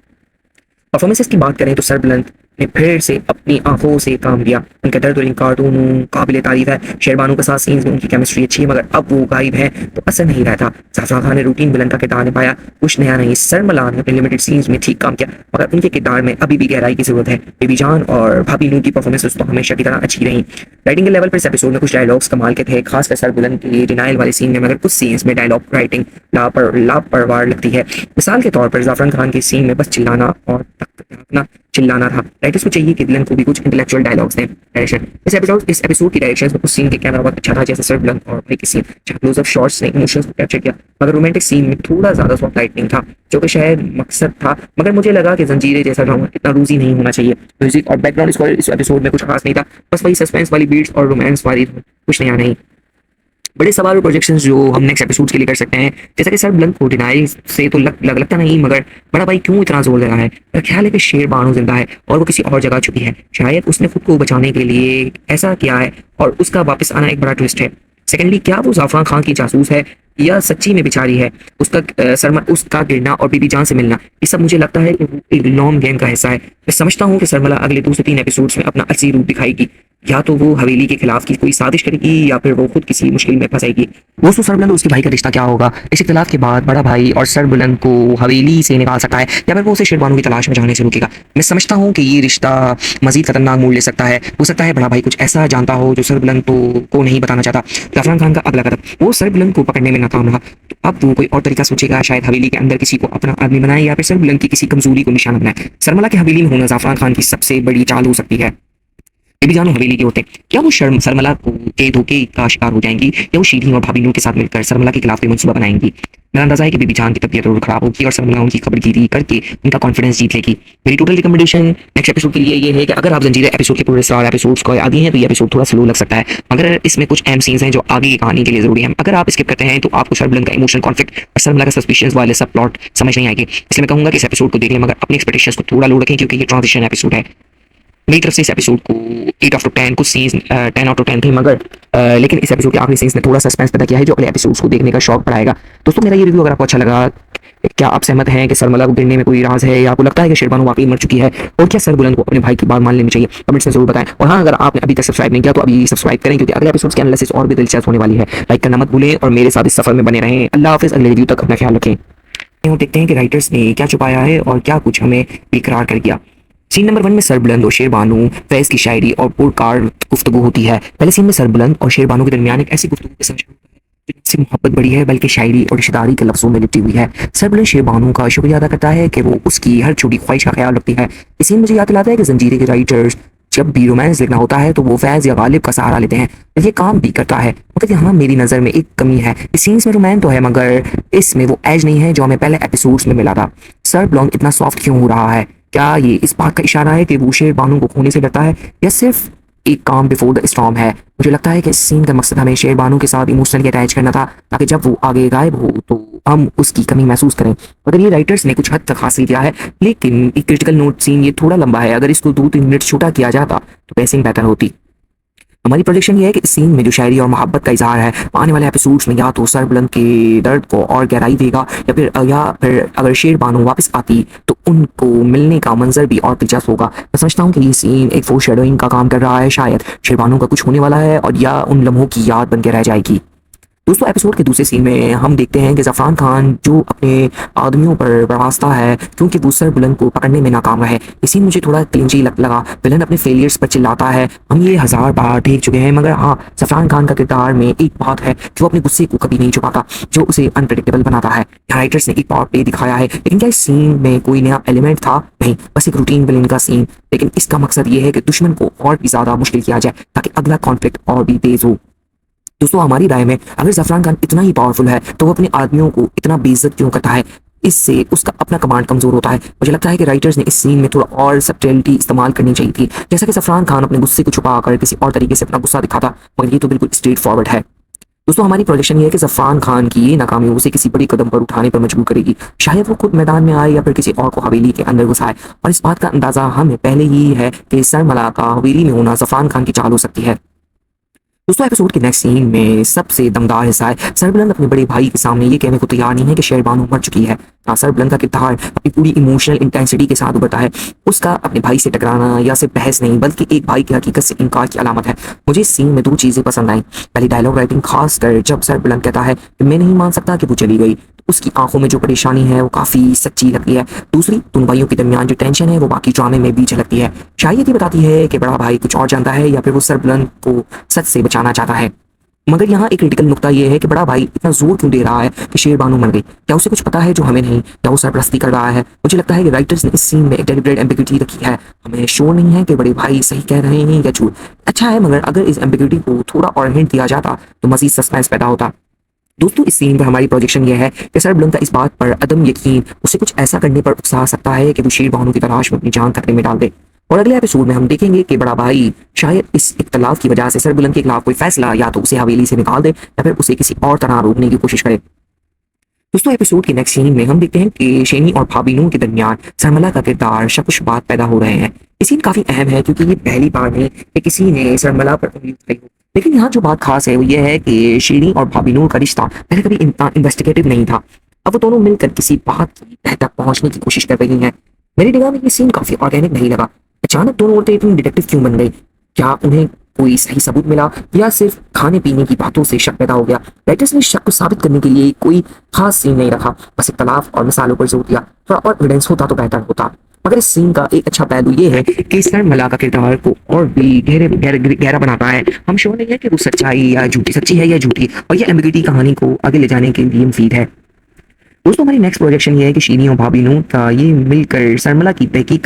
परफॉर्मेंसेस की बात करें तो सरबलंद ने फिर से अपनी आंखों से काम लिया। उनका दर्द और कार्टून काबिल तारीफ है। शेरबानू के साथ सीन्स में उनकी केमिस्ट्री अच्छी है, मगर अब वो गायब है तो असर नहीं रहा था। जाफरान खान ने रूटीन विलन का किरदार निभाया, कुछ नया नहीं। सरमला ने अपने लिमिटेड सीन्स में ठीक काम किया, मगर उनके किरदार में अभी भी गहराई की जरूरत है। बेबी जान और भाभी नूर की परफॉर्मेंसेस तो हमेशा की तरह अच्छी रही। राइटिंग के लेवल पर इस एपिसोड में कुछ डायलॉग्स कमाल के थे, खासकर सरबलंद के डिनाइल वाले सीन में, मगर कुछ सीन्स में डायलॉग राइटिंग लापरवाह लगती है। मिसाल के तौर पर जाफरान खान के सीन में बस चिल्लाना और चिल्लाना था। राइटर्स को चाहिए कि विलन को भी कुछ इंटेलेक्चुअल डायलॉग्स दें। डायरेक्शन इस एपिसोड की डायरेक्शन में कुछ सीन के कैमरा बहुत अच्छा था, जैसे सरबलंद और भाई के सीन जहां क्लोजअप शॉट्स ने इमोशंस को कैप्चर किया, मगर रोमांटिक सीन में थोड़ा ज्यादा सॉफ्ट लाइटनिंग था, जो कि शायद मकसद था। मगर मुझे लगा कि जंजीरें जैसा ड्रामा इतना रूजी नहीं होना चाहिए। म्यूजिक और बैकग्राउंड स्कोर इस एपिसोड में कुछ खास नहीं था, बस वही सस्पेंस वाली बीट्स और रोमांस वाली, कुछ नया नहीं। बड़े सवाल और प्रोजेक्शंस जो हम नेक्स्ट एपिसोड्स के लिए कर सकते हैं, जैसा कि सरबलंद को डिनाई से तो लगता नहीं, मगर बड़ा भाई क्यों इतना जोर दे रहा है। मेरा ख्याल है कि शेरबानू जिंदा है और वो किसी और जगह छुपी है। शायद उसने खुद को बचाने के लिए ऐसा किया है और उसका वापस आना एक बड़ा ट्विस्ट है। सेकेंडली, क्या वो जाफरान खान की जासूस है या सच्ची में बेचारी है। उसका गिरना और बीबी जान से मिलना, ये सब मुझे लगता है कि एक लॉन्ग गेम का हिस्सा है। मैं समझता हूँ कि सरमला अगले 2 से 3 एपिसोड्स में अपना असली रूप दिखाएगी। या तो वो हवेली के खिलाफ की कोई साजिश करेगी या फिर वो खुद किसी मुश्किल में फंसेगी। दोस्तों सरबलंद और उसके भाई का रिश्ता क्या होगा? इस इख्तिलाफ के बाद बड़ा भाई और सरबलंद को हवेली से निकाल सकता है या फिर वो उसे शेरबानू की तलाश में जाने से रोकेगा। मैं समझता हूँ कि ये रिश्ता मजीद खतरनाक मोड़ ले सकता है। हो सकता है बड़ा भाई कुछ ऐसा जानता हो जो सरबलंद को नहीं बताना चाहता। जाफरान खान का अगला कदम, वो सरबलंद को पकड़ने में नाकाम रहा तो अब वो कोई और तरीका सोचेगा। शायद हवेली के अंदर किसी को अपना आदमी बनाए या फिर सरबलंद की किसी कमजोरी को निशाना बनाए। सरमला के हवेली में होना जाफरान खान की सबसे बड़ी चाल हो सकती है। बेबी जान हवेली के होते क्या वो सरमला के धोखे का शिकार हो जाएंगी या वो शीरीन और भाभी नूर के साथ मिलकर सरमला के खिलाफ कोई मंसूबा बनाएंगी। मेरा अंदाजा है कि बेबी जान की तबीयत जरूर खराब होगी और सरमला उनकी खबरगिरी करके उनका कॉन्फिडेंस जीत लेगी। मेरी टोटल रिकमेंडेशन नेक्स्ट एपिसोड के लिए ये है कि अगर आप जंजीरें एपिसोड के पूरे 4 एपिसोड्स को आगे हैं तो ये एपिसोड थोड़ा स्लो लग सकता है, मगर इसमें कुछ अहम सीन्स हैं जो आगे की कहानी के लिए जरूरी हैं। अगर आप स्किप करते हैं तो आपको सरबलंद का इमोशनल कॉन्फ्लिक्ट और सरमला का सस्पिशियस वाले सब प्लॉट समझ नहीं आएगी। इसलिए मैं कहूंगा कि इस एपिसोड को देख लें, मगर अपनी एक्सपेक्टेशंस को थोड़ा लो रखें क्योंकि ये ट्रांजिशन एपिसोड है। मेरी तरफ से इस एपिसोड को 8 आउट ऑफ 10, कुछ सीन्स 10 आउट ऑफ 10 थे, मगर लेकिन इस एपिसोड के आखिरी सीन्स ने थोड़ा सस्पेंस पैदा किया है जो अगले एपिसोड्स को देखने का शौक बढ़ाएगा। दोस्तों मेरा ये रिव्यू अगर आपको अच्छा लगा, क्या आप सहमत हैं कि सरमला को गिरने में कोई राज है या आपको लगता है कि शेरबानू वाकई मर चुकी है, और क्या सरबलंद को अपने भाई की बात मान लेनी चाहिए? कमेंट्स में जरूर बताएं। और हाँ, अगर आपने अभी तक सब्सक्राइब नहीं किया तो अभी सब्सक्राइब करें क्योंकि अगले एपिसोड्स की एनालिसिस और भी दिलचस्प होने वाली है। लाइक करना मत भूलें और मेरे साथ इस सफर में बने रहें। अल्लाह हाफिज़। अगले रिव्यू तक अपना ख्याल रखें। देखते हैं कि राइटर्स ने क्या छुपाया है और क्या कुछ हमें बेकरार कर दिया। सीन नंबर 1 में सरबलंद और शेरबानू, फैज की शायरी और पुरकार गुफ्तगू होती है। पहले सीन में सरबलंद और शेरबानू के दरमियान एक ऐसी गुफ्तगू के समझ से मोहब्बत बड़ी है बल्कि शायरी और रिश्तेदारी के लफ्जों में लिपटी हुई है। सरबलंद शेरबानू का शुक्रिया अदा करता है कि वो उसकी हर छोटी ख्वाहिश का ख्याल रखती है। इस सीन मुझे याद दिलाता है कि जंजीरें के राइटर्स जब भी रोमांस लिखना होता है तो वो फैज या गालिब का सहारा लेते हैं। ये काम भी करता है, मगर यहाँ मेरी नज़र में एक कमी है। इस सीन्स में रोमांस तो है मगर इसमें वो एज नहीं है जो हमें पहले एपिसोड्स में मिला था। सरबलंद इतना सॉफ्ट क्यों हो रहा है? क्या ये इस बात का इशारा है कि वो शेरबानू को खोने से डरता है या सिर्फ एक काम बिफोर द स्टॉर्म है? मुझे लगता है कि इस सीन का मकसद हमें शेरबानू के साथ इमोशनली अटैच करना था ताकि जब वो आगे गायब हो तो हम उसकी कमी महसूस करें। अगर ये राइटर्स ने कुछ हद तक हासिल किया है, लेकिन एक क्रिटिकल नोट सीन ये थोड़ा लंबा है। अगर इसको 2-3 मिनट छोटा किया जाता तो पेसिंग बेहतर होती। हमारी प्रोजेक्शन ये है कि इस सीन में जो शायरी और मोहब्बत का इजहार है आने वाले एपिसोड्स में या तो सरबलंद के दर्द को और गहराई देगा या फिर अगर शेरबानू वापस आती तो उनको मिलने का मंजर भी और दिलचस्प होगा। मैं समझता हूँ कि ये सीन एक फोरशैडोइंग का काम कर रहा है। शायद शेरबानू का कुछ होने वाला है और या उन लम्हों की याद बन के रह जाएगी। दोस्तों एपिसोड के दूसरे सीन में हम देखते हैं कि ज़फ़रान खान जो अपने आदमियों पर बरवास्ता है क्योंकि वो सरबलंद को पकड़ने में नाकाम रहे। इसी मुझे थोड़ा क्लिंची लगा। विलन अपने फेलियर्स पर चिल्लाता है, हम ये 1000 बार देख चुके हैं, मगर हाँ ज़फ़रान खान का किरदार में एक बात है कि वो अपने गुस्से को कभी नहीं छुपाता जो उसे अनप्रेडिक्टेबल बनाता है। राइटर्स ने एक पावर प्ले दिखाया है, लेकिन क्या इस सीन में कोई नया एलिमेंट था? नहीं, बस एक रूटीन विलन का सीन। लेकिन इसका मकसद ये है कि दुश्मन को और भी ज़्यादा मुश्किल किया जाए ताकि अगला कॉन्फ्लिक्ट और भी तेज हो। दोस्तों हमारी राय में अगर ज़फ़रान खान इतना ही पावरफुल है तो वो अपने आदमियों को इतना बेइज्जत क्यों करता है? इससे उसका अपना कमांड कमज़ोर होता है। मुझे लगता है कि राइटर्स ने इस सीन में थोड़ा और सब्टिलिटी इस्तेमाल करनी चाहिए थी। जैसा कि ज़फ़रान खान अपने गुस्से को छुपाकर किसी और तरीके से अपना गुस्सा दिखाता, मगर ये तो बिल्कुल स्ट्रेट फॉरवर्ड है। दोस्तों हमारी प्रोजेक्शन ये है कि ज़फ़रान खान की ये नाकामी उसे किसी बड़ी कदम पर उठाने पर मजबूर करेगी। शायद वो खुद मैदान में आए या फिर किसी और को हवेली के अंदर घुसाए। और इस बात का अंदाज़ा हमें पहले ही है कि सरमला का हवेली में होना ज़फ़रान खान की चाल हो सकती है। दोस्तों एपिसोड के नेक्स्ट सीन में सबसे दमदार हिस्सा है। सरबलंद अपने बड़े भाई के सामने ये कहने को तैयार नहीं है कि शेरबानो मर चुकी है। सरबलंद का किरदार अपनी पूरी इमोशनल इंटेंसिटी के साथ उभरता है। उसका अपने भाई से टकराना या सिर्फ बहस नहीं बल्कि एक भाई की हकीकत से इनकार की अलामत है। मुझे इस सीन में दो चीज़ें पसंद आई। पहली डायलॉग राइटिंग, खासकर जब सरबलंद कहता है कि मैं नहीं मान सकता कि वो चली गई, तो उसकी आंखों में जो परेशानी है वो काफ़ी सच्ची लगती है। दूसरी, दोनों भाइयों के दरमियान जो टेंशन है वो बाकी ड्रामे में भी झलकती है। शायद ये बताती है कि बड़ा भाई कुछ और जानता है या फिर वो सरबलंद को सच से बचाना चाहता है। मगर यहाँ एक क्रिटिकल नुकता ये है कि बड़ा भाई इतना जोर क्यों दे रहा है कि शेरबानो मर गई? क्या उसे कुछ पता है जो हमें नहीं? क्या वो सरपरस्ती कर रहा है? मुझे लगता है कि राइटर्स ने इस सीन में एक डेलिब्रेट एम्बिग्युइटी रखी है। हमें श्योर नहीं है कि बड़े भाई सही कह रहे हैं या झूठ। अच्छा है, मगर अगर इस एम्बिग्युइटी को थोड़ा और हिंट दिया जाता तो मजीद सस्पेंस पैदा होता। दोस्तों इस सीन पर हमारी प्रोजेक्शन ये है कि सरबलंद का इस बात पर अदम यकीन उसे कुछ ऐसा करने पर उकसा सकता है कि वो शेरबानो की तलाश में अपनी जान खतरे में डाल दे। और अगले एपिसोड में हम देखेंगे कि बड़ा भाई शायद इस इख्तलाफ की वजह से सरबलंद के खिलाफ कोई फैसला या तो उसे हवेली से निकाल दे या फिर उसे किसी और तरह रोकने की कोशिश करे। दोस्तों एपिसोड के नेक्स्ट सीन में हम देखते हैं कि शेनी और भाभी नूर के दरमियान सरमला का किरदार शक-व-शुबात पैदा हो रहे हैं। ये सीन काफी अहम है क्योंकि ये पहली बार है कि किसी ने सरमला पर उंगली उठाई हो। लेकिन यहाँ जो बात खास है वो ये है कि शेनी और भाभी नूर का रिश्ता पहले कभी इतना इन्वेस्टिगेटिव नहीं था। अब वो दोनों मिलकर किसी बात की तह तक पहुंचने की कोशिश कर रही हैं। मेरी निगाह में ये सीन काफी ऑर्गेनिक नहीं लगा। अचानक दोनों औरतें इतनी डिटेक्टिव क्यों बन गई? क्या उन्हें कोई सही सबूत मिला या सिर्फ खाने पीने की बातों से शक पैदा हो गया? राइटर्स ने शक को साबित करने के लिए कोई खास सीन नहीं रखा, बस इख्तलाफ और मिसालों पर जोर दिया। थोड़ा और एविडेंस होता तो बेहतर होता। मगर इस सीन का एक अच्छा पहलू ये है कि सरमला का किरदार को और भी गहरा बनाता है। हम श्योर नहीं है कि वो सच्ची है या झूठी, और ये एम्बिग्युइटी कहानी को आगे ले जाने के लिए मुफीद है। दोस्तों हमारी नेक्स्ट प्रोजेक्शन ये है कि शीनी और भाभी नूर का ये मिलकर सरमला की तहकीक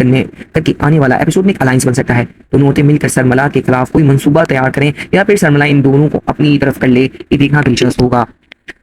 करके आने वाला एपिसोड में एक अलायंस बन सकता है। दोनों औरतें मिलकर सरमला के खिलाफ कोई मंसूबा तैयार करें या फिर सरमला इन दोनों को अपनी तरफ कर ले, ये देखना दिलचस्प होगा।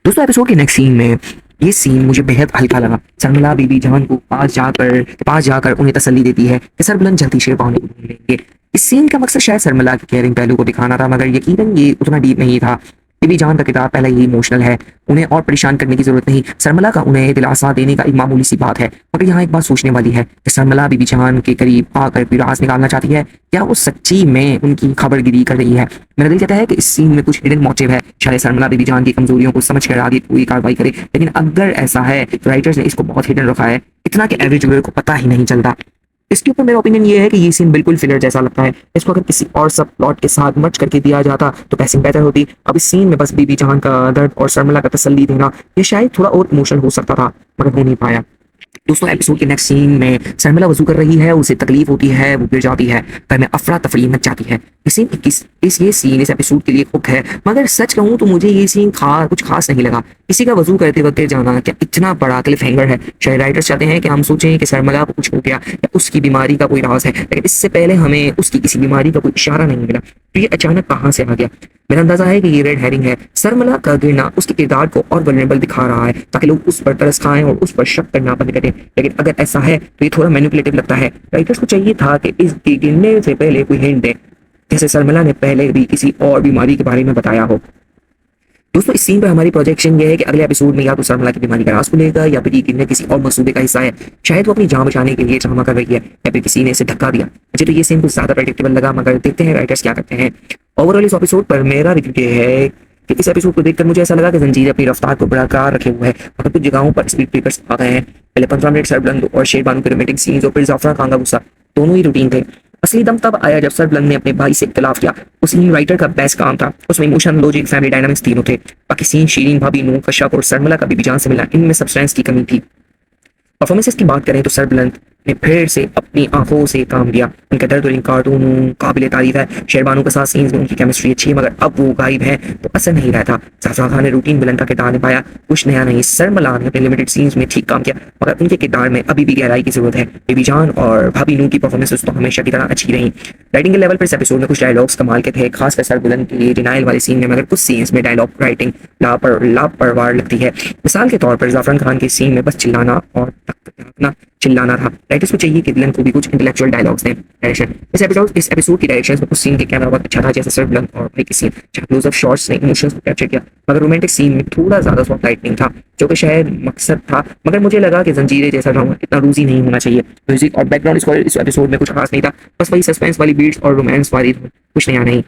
दोस्तों एपिसोड के नेक्स्ट सीन में ये सीन मुझे बेहद हल्का लगा। सरमला बीबी जान को पास जाकर उन्हें तसल्ली देती है कि सरबलंद जल्दी शेरबानो को ढूंढ लेंगे। इस सीन का मकसद शायद सरमला के केयरिंग पहलू को दिखाना था, मगर यकीनन ये उतना डीप नहीं था। बीबी जान का किताब पहले ही इमोशनल है, उन्हें और परेशान करने की जरूरत नहीं। सरमला का उन्हें दिलासा देने का एक मामूली सी बात है। मगर यहाँ एक बात सोचने वाली है कि सरमला बीबी जान के करीब आकर कोई राज निकालना चाहती है, क्या वो सच्ची में उनकी खबरगिरी कर रही है? मेरा दिल कहता है कि इस सीन में कुछ हिडन मोटिव है। शायद सरमला बीबी जान की कमजोरियों को समझ कर आगे कोई कार्रवाई करे, लेकिन अगर ऐसा है तो राइटर्स ने इसको बहुत हिडन रखा है, इतना कि एवरेज व्यूअर को पता ही नहीं चलता। इसके ऊपर मेरा ओपिनियन ये है कि ये सीन बिल्कुल फिलर जैसा लगता है। इसको अगर किसी और सब प्लॉट के साथ मर्ज करके दिया जाता तो पैसिंग बेहतर होती। अब इस सीन में बस बीबी जान का दर्द और सरमला का तसल्ली देना ये शायद थोड़ा और इमोशनल हो सकता था, मगर हो नहीं पाया। दोस्तों एपिसोड के नेक्स्ट सीन में सरमला वजू कर रही है, उसे तकलीफ होती है, वो गिर जाती है, घर में अफरा तफरी मच जाती है। ये सीन इस एपिसोड के लिए हुक है, मगर सच कहूँ तो मुझे ये सीन कुछ खास नहीं लगा। किसी का वजू करते वक्त गिर जाना क्या इतना बड़ा क्लिफ हैंगर है? शायद राइटर्स चाहते हैं कि हम सोचें कि सरमला को कुछ हो गया या उसकी बीमारी का कोई राज है, लेकिन इससे पहले हमें उसकी किसी बीमारी का कोई इशारा नहीं मिला, तो ये अचानक कहाँ से आ गया? मेरा अंदाजा है कि ये रेड हेरिंग है। सरमला का गिरना उसके किरदार को और वल्नरेबल दिखा रहा है ताकि लोग उस पर तरस खाएं और उस पर शक करना बंद करें, लेकिन अगर ऐसा है तो ये थोड़ा मैनिपुलेटिव लगता है। राइटर्स को चाहिए था कि इस गिरने से पहले कोई हिंट दे, जैसे सरमला ने पहले भी किसी और बीमारी के बारे में बताया हो। दोस्तों इस सीन पर हमारी प्रोजेक्शन ये है कि अगले एपिसोड में या तो सरमला की बीमारी का राज खुलेगा या फिर ये गिरने किसी और मंसूबे का हिस्सा है। शायद वो अपनी जान बचाने के लिए ड्रामा कर रही है या फिर किसी ने इसे धक्का दिया। मुझे तो ये सीन कुछ ज्यादा प्रेडिक्टेबल लगा, मगर देखते हैं राइटर्स क्या करते हैं। ओवरऑल इस एपिसोड पर मेरा रिव्यू ये है कि इस एपिसोड को देखकर मुझे ऐसा लगा कि जंजीर अपनी रफ्तार को बरकरार रखे हुए है, मगर कुछ जगहों पर स्पीड ब्रेकर्स आ गए हैं। पहले 15 मिनट सरबलंद और शेरबानो के रोमांटिक सीन्स और फिर ज़ाफ़रान खान का गुस्सा, दोनों ही रूटीन थे। असली दम तब आया जब सरबलंद ने अपने भाई से इख्तिलाफ किया। उस सीन राइटर का बेस्ट काम था, उसमें इमोशन, लॉजिक, फैमिली डायनामिक्स तीनों थे। बाकी सीन शीरीन, भाभी नूर, कश्यप और सरमला का बीबी जान से मिलना, इनमें सब्सटेंस की कमी थी। परफॉर्मेंसेस की बात करें तो सरबलंद ने फिर से अपनी आंखों से काम लिया। उनका दर्द और इनकार दोनों काबिल तारीफ है। शेरबानो के साथ सीन्स में उनकी केमिस्ट्री अच्छी है, मगर अब वो गायब है तो असर नहीं रहता। ज़ाफ़रान खान ने रूटीन विलन का किरदार निभाया, कुछ नया नहीं। सरमला ने अपने लिमिटेड सीन्स में ठीक काम किया, मगर उनके किरदार में अभी भी गहराई की जरूरत है। बेबी जान और भाभी नूर की परफॉर्मेंसेस तो हमेशा की तरह अच्छी रही। राइटिंग के लेवल पर इस एपिसोड में कुछ डायलॉग्स कमाल के थे, खासकर सरबुलंद की डिनाइल वाले सीन में, मगर कुछ सीन्स में डायलॉग राइटिंग लापरवाह लगती है। मिसाल के तौर पर जाफरान खान के सीन में बस चिल्लाना और तकना चिल्लाना था। राइटर्स को चाहिए कि विलन को भी कुछ इंटेलेक्चुअल डायलॉग्स दें। डायरेक्शन इस एपिसोड की डायरेक्शन में कुछ सीन के कैमरा बहुत अच्छा था, जैसे सरबुलंद और भाई के सीन जहाँ क्लोजअप शॉट्स ने इमोशंस को कैप्चर किया, मगर रोमांटिक सीन में थोड़ा ज्यादा सॉफ्ट लाइटनिंग था, जो कि शायद मकसद था। मगर मुझे लगा कि जंजीरें जैसा ड्रामा इतना रूजी नहीं होना चाहिए। म्यूजिक और बैकग्राउंड स्कोर इस एपिसोड में कुछ खास नहीं था, बस वही सस्पेंस वाली बीट्स और रोमांस वाली कुछ नया नहीं।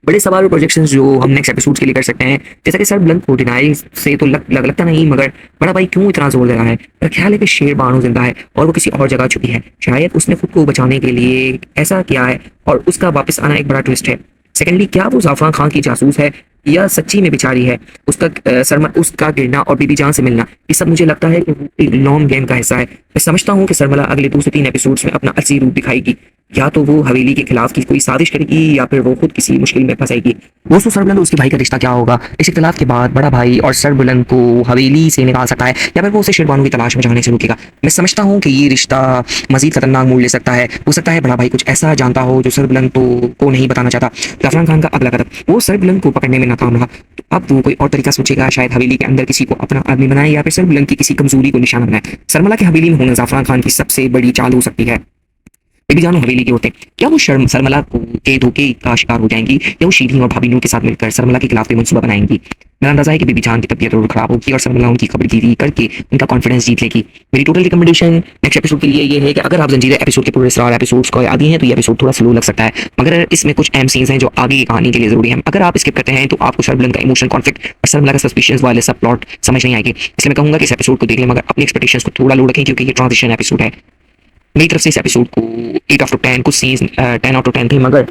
बड़े सवाल और प्रोजेक्शंस जो हम नेक्स्ट एपिसोड के लिए कर सकते हैं, जैसा कि सर बुलंद को डिनाई से तो लगता नहीं, मगर बड़ा भाई क्यों इतना जोर दे रहा है। मेरा ख्याल है कि शेर बानो जिंदा है और वो किसी और जगह छुपी है, शायद उसने खुद को बचाने के लिए ऐसा किया है और उसका वापस आना एक बड़ा ट्विस्ट है। सेकेंडली, क्या वो जाफरान खान की जासूस है या सच्ची में बेचारी है। उसका गिरना और बीबी जान से मिलना, ये सब मुझे लगता है कि वो एक लॉन्ग गेम का हिस्सा है। मैं समझता हूँ कि सरमला अगले 2 से 3 एपिसोड्स में अपना असली रूप दिखाएगी, या तो वो हवेली के खिलाफ की कोई साजिश करेगी या फिर वो खुद किसी मुश्किल में फंसाएगी। दोस्तों, सरबुलंद और उसके भाई का रिश्ता क्या होगा? इस इख्तिलाफ के बाद बड़ा भाई और सरबुलंद को हवेली से निकाल सकता है या फिर वो उसे शेरबानो की तलाश में जाने से रुकेगा। मैं समझता हूँ कि ये रिश्ता मजीद खतरनाक मोड़ ले सकता है। हो सकता है बड़ा भाई कुछ ऐसा जानता हो जो सरबुलंद को नहीं बताना चाहता। जाफरान खान का अगला कदम, वो सरबुलंद को पकड़ने में नाकाम रहा तो अब वो कोई और तरीका सोचेगा, शायद हवेली के अंदर किसी को अपना आदमी बनाए या फिर सरबुलंद की किसी कमजोरी को निशाना बनाए। सरमला के हवेली में होना जाफरान खान की सबसे बड़ी चाल हो सकती है। बेबी जानो हवेली की औरतें, क्या वो सरमला के धोखे का शिकार हो जाएंगी या वो शीधी और भाभी नूर के साथ मिलकर सरमला के खिलाफ कोई मंसूबा बनाएंगी? मेरा अंदाजा है कि बेबी जान की तबीयत जरूर खराब होगी और सरमला उनकी खबरगिरी करके उनका कॉन्फिडेंस जीत लेगी। मेरी टोटल रिकमेंडेशन नेक्स्ट एपिसोड के लिए ये है कि अगर आप जंजीरें एपिसोड के पूरे स्टार एपिसोड्स को आदि हैं तो ये एपिसोड थोड़ा स्लो लग सकता है, मगर इसमें कुछ अहम सीन्स हैं जो आगे की कहानी के लिए जरूरी हैं। अगर आप स्किप करते हैं तो आपको सरबुलंद का इमोशनल कॉन्फ्लिक्ट और सरमला का सस्पिशंस वाले सब प्लॉट समझ नहीं आएंगे। इसलिए मैं कहूंगा कि इस एपिसोड को देख लें, मगर अपनी एक्सपेक्टेशंस को थोड़ा लो रखें क्योंकि ये ट्रांजिशन एपिसोड है। मेरी तरफ से इस एपिसोड को 8 आउट ऑफ 10, कुछ सीन्स 10 आउट ऑफ 10 थे, मगर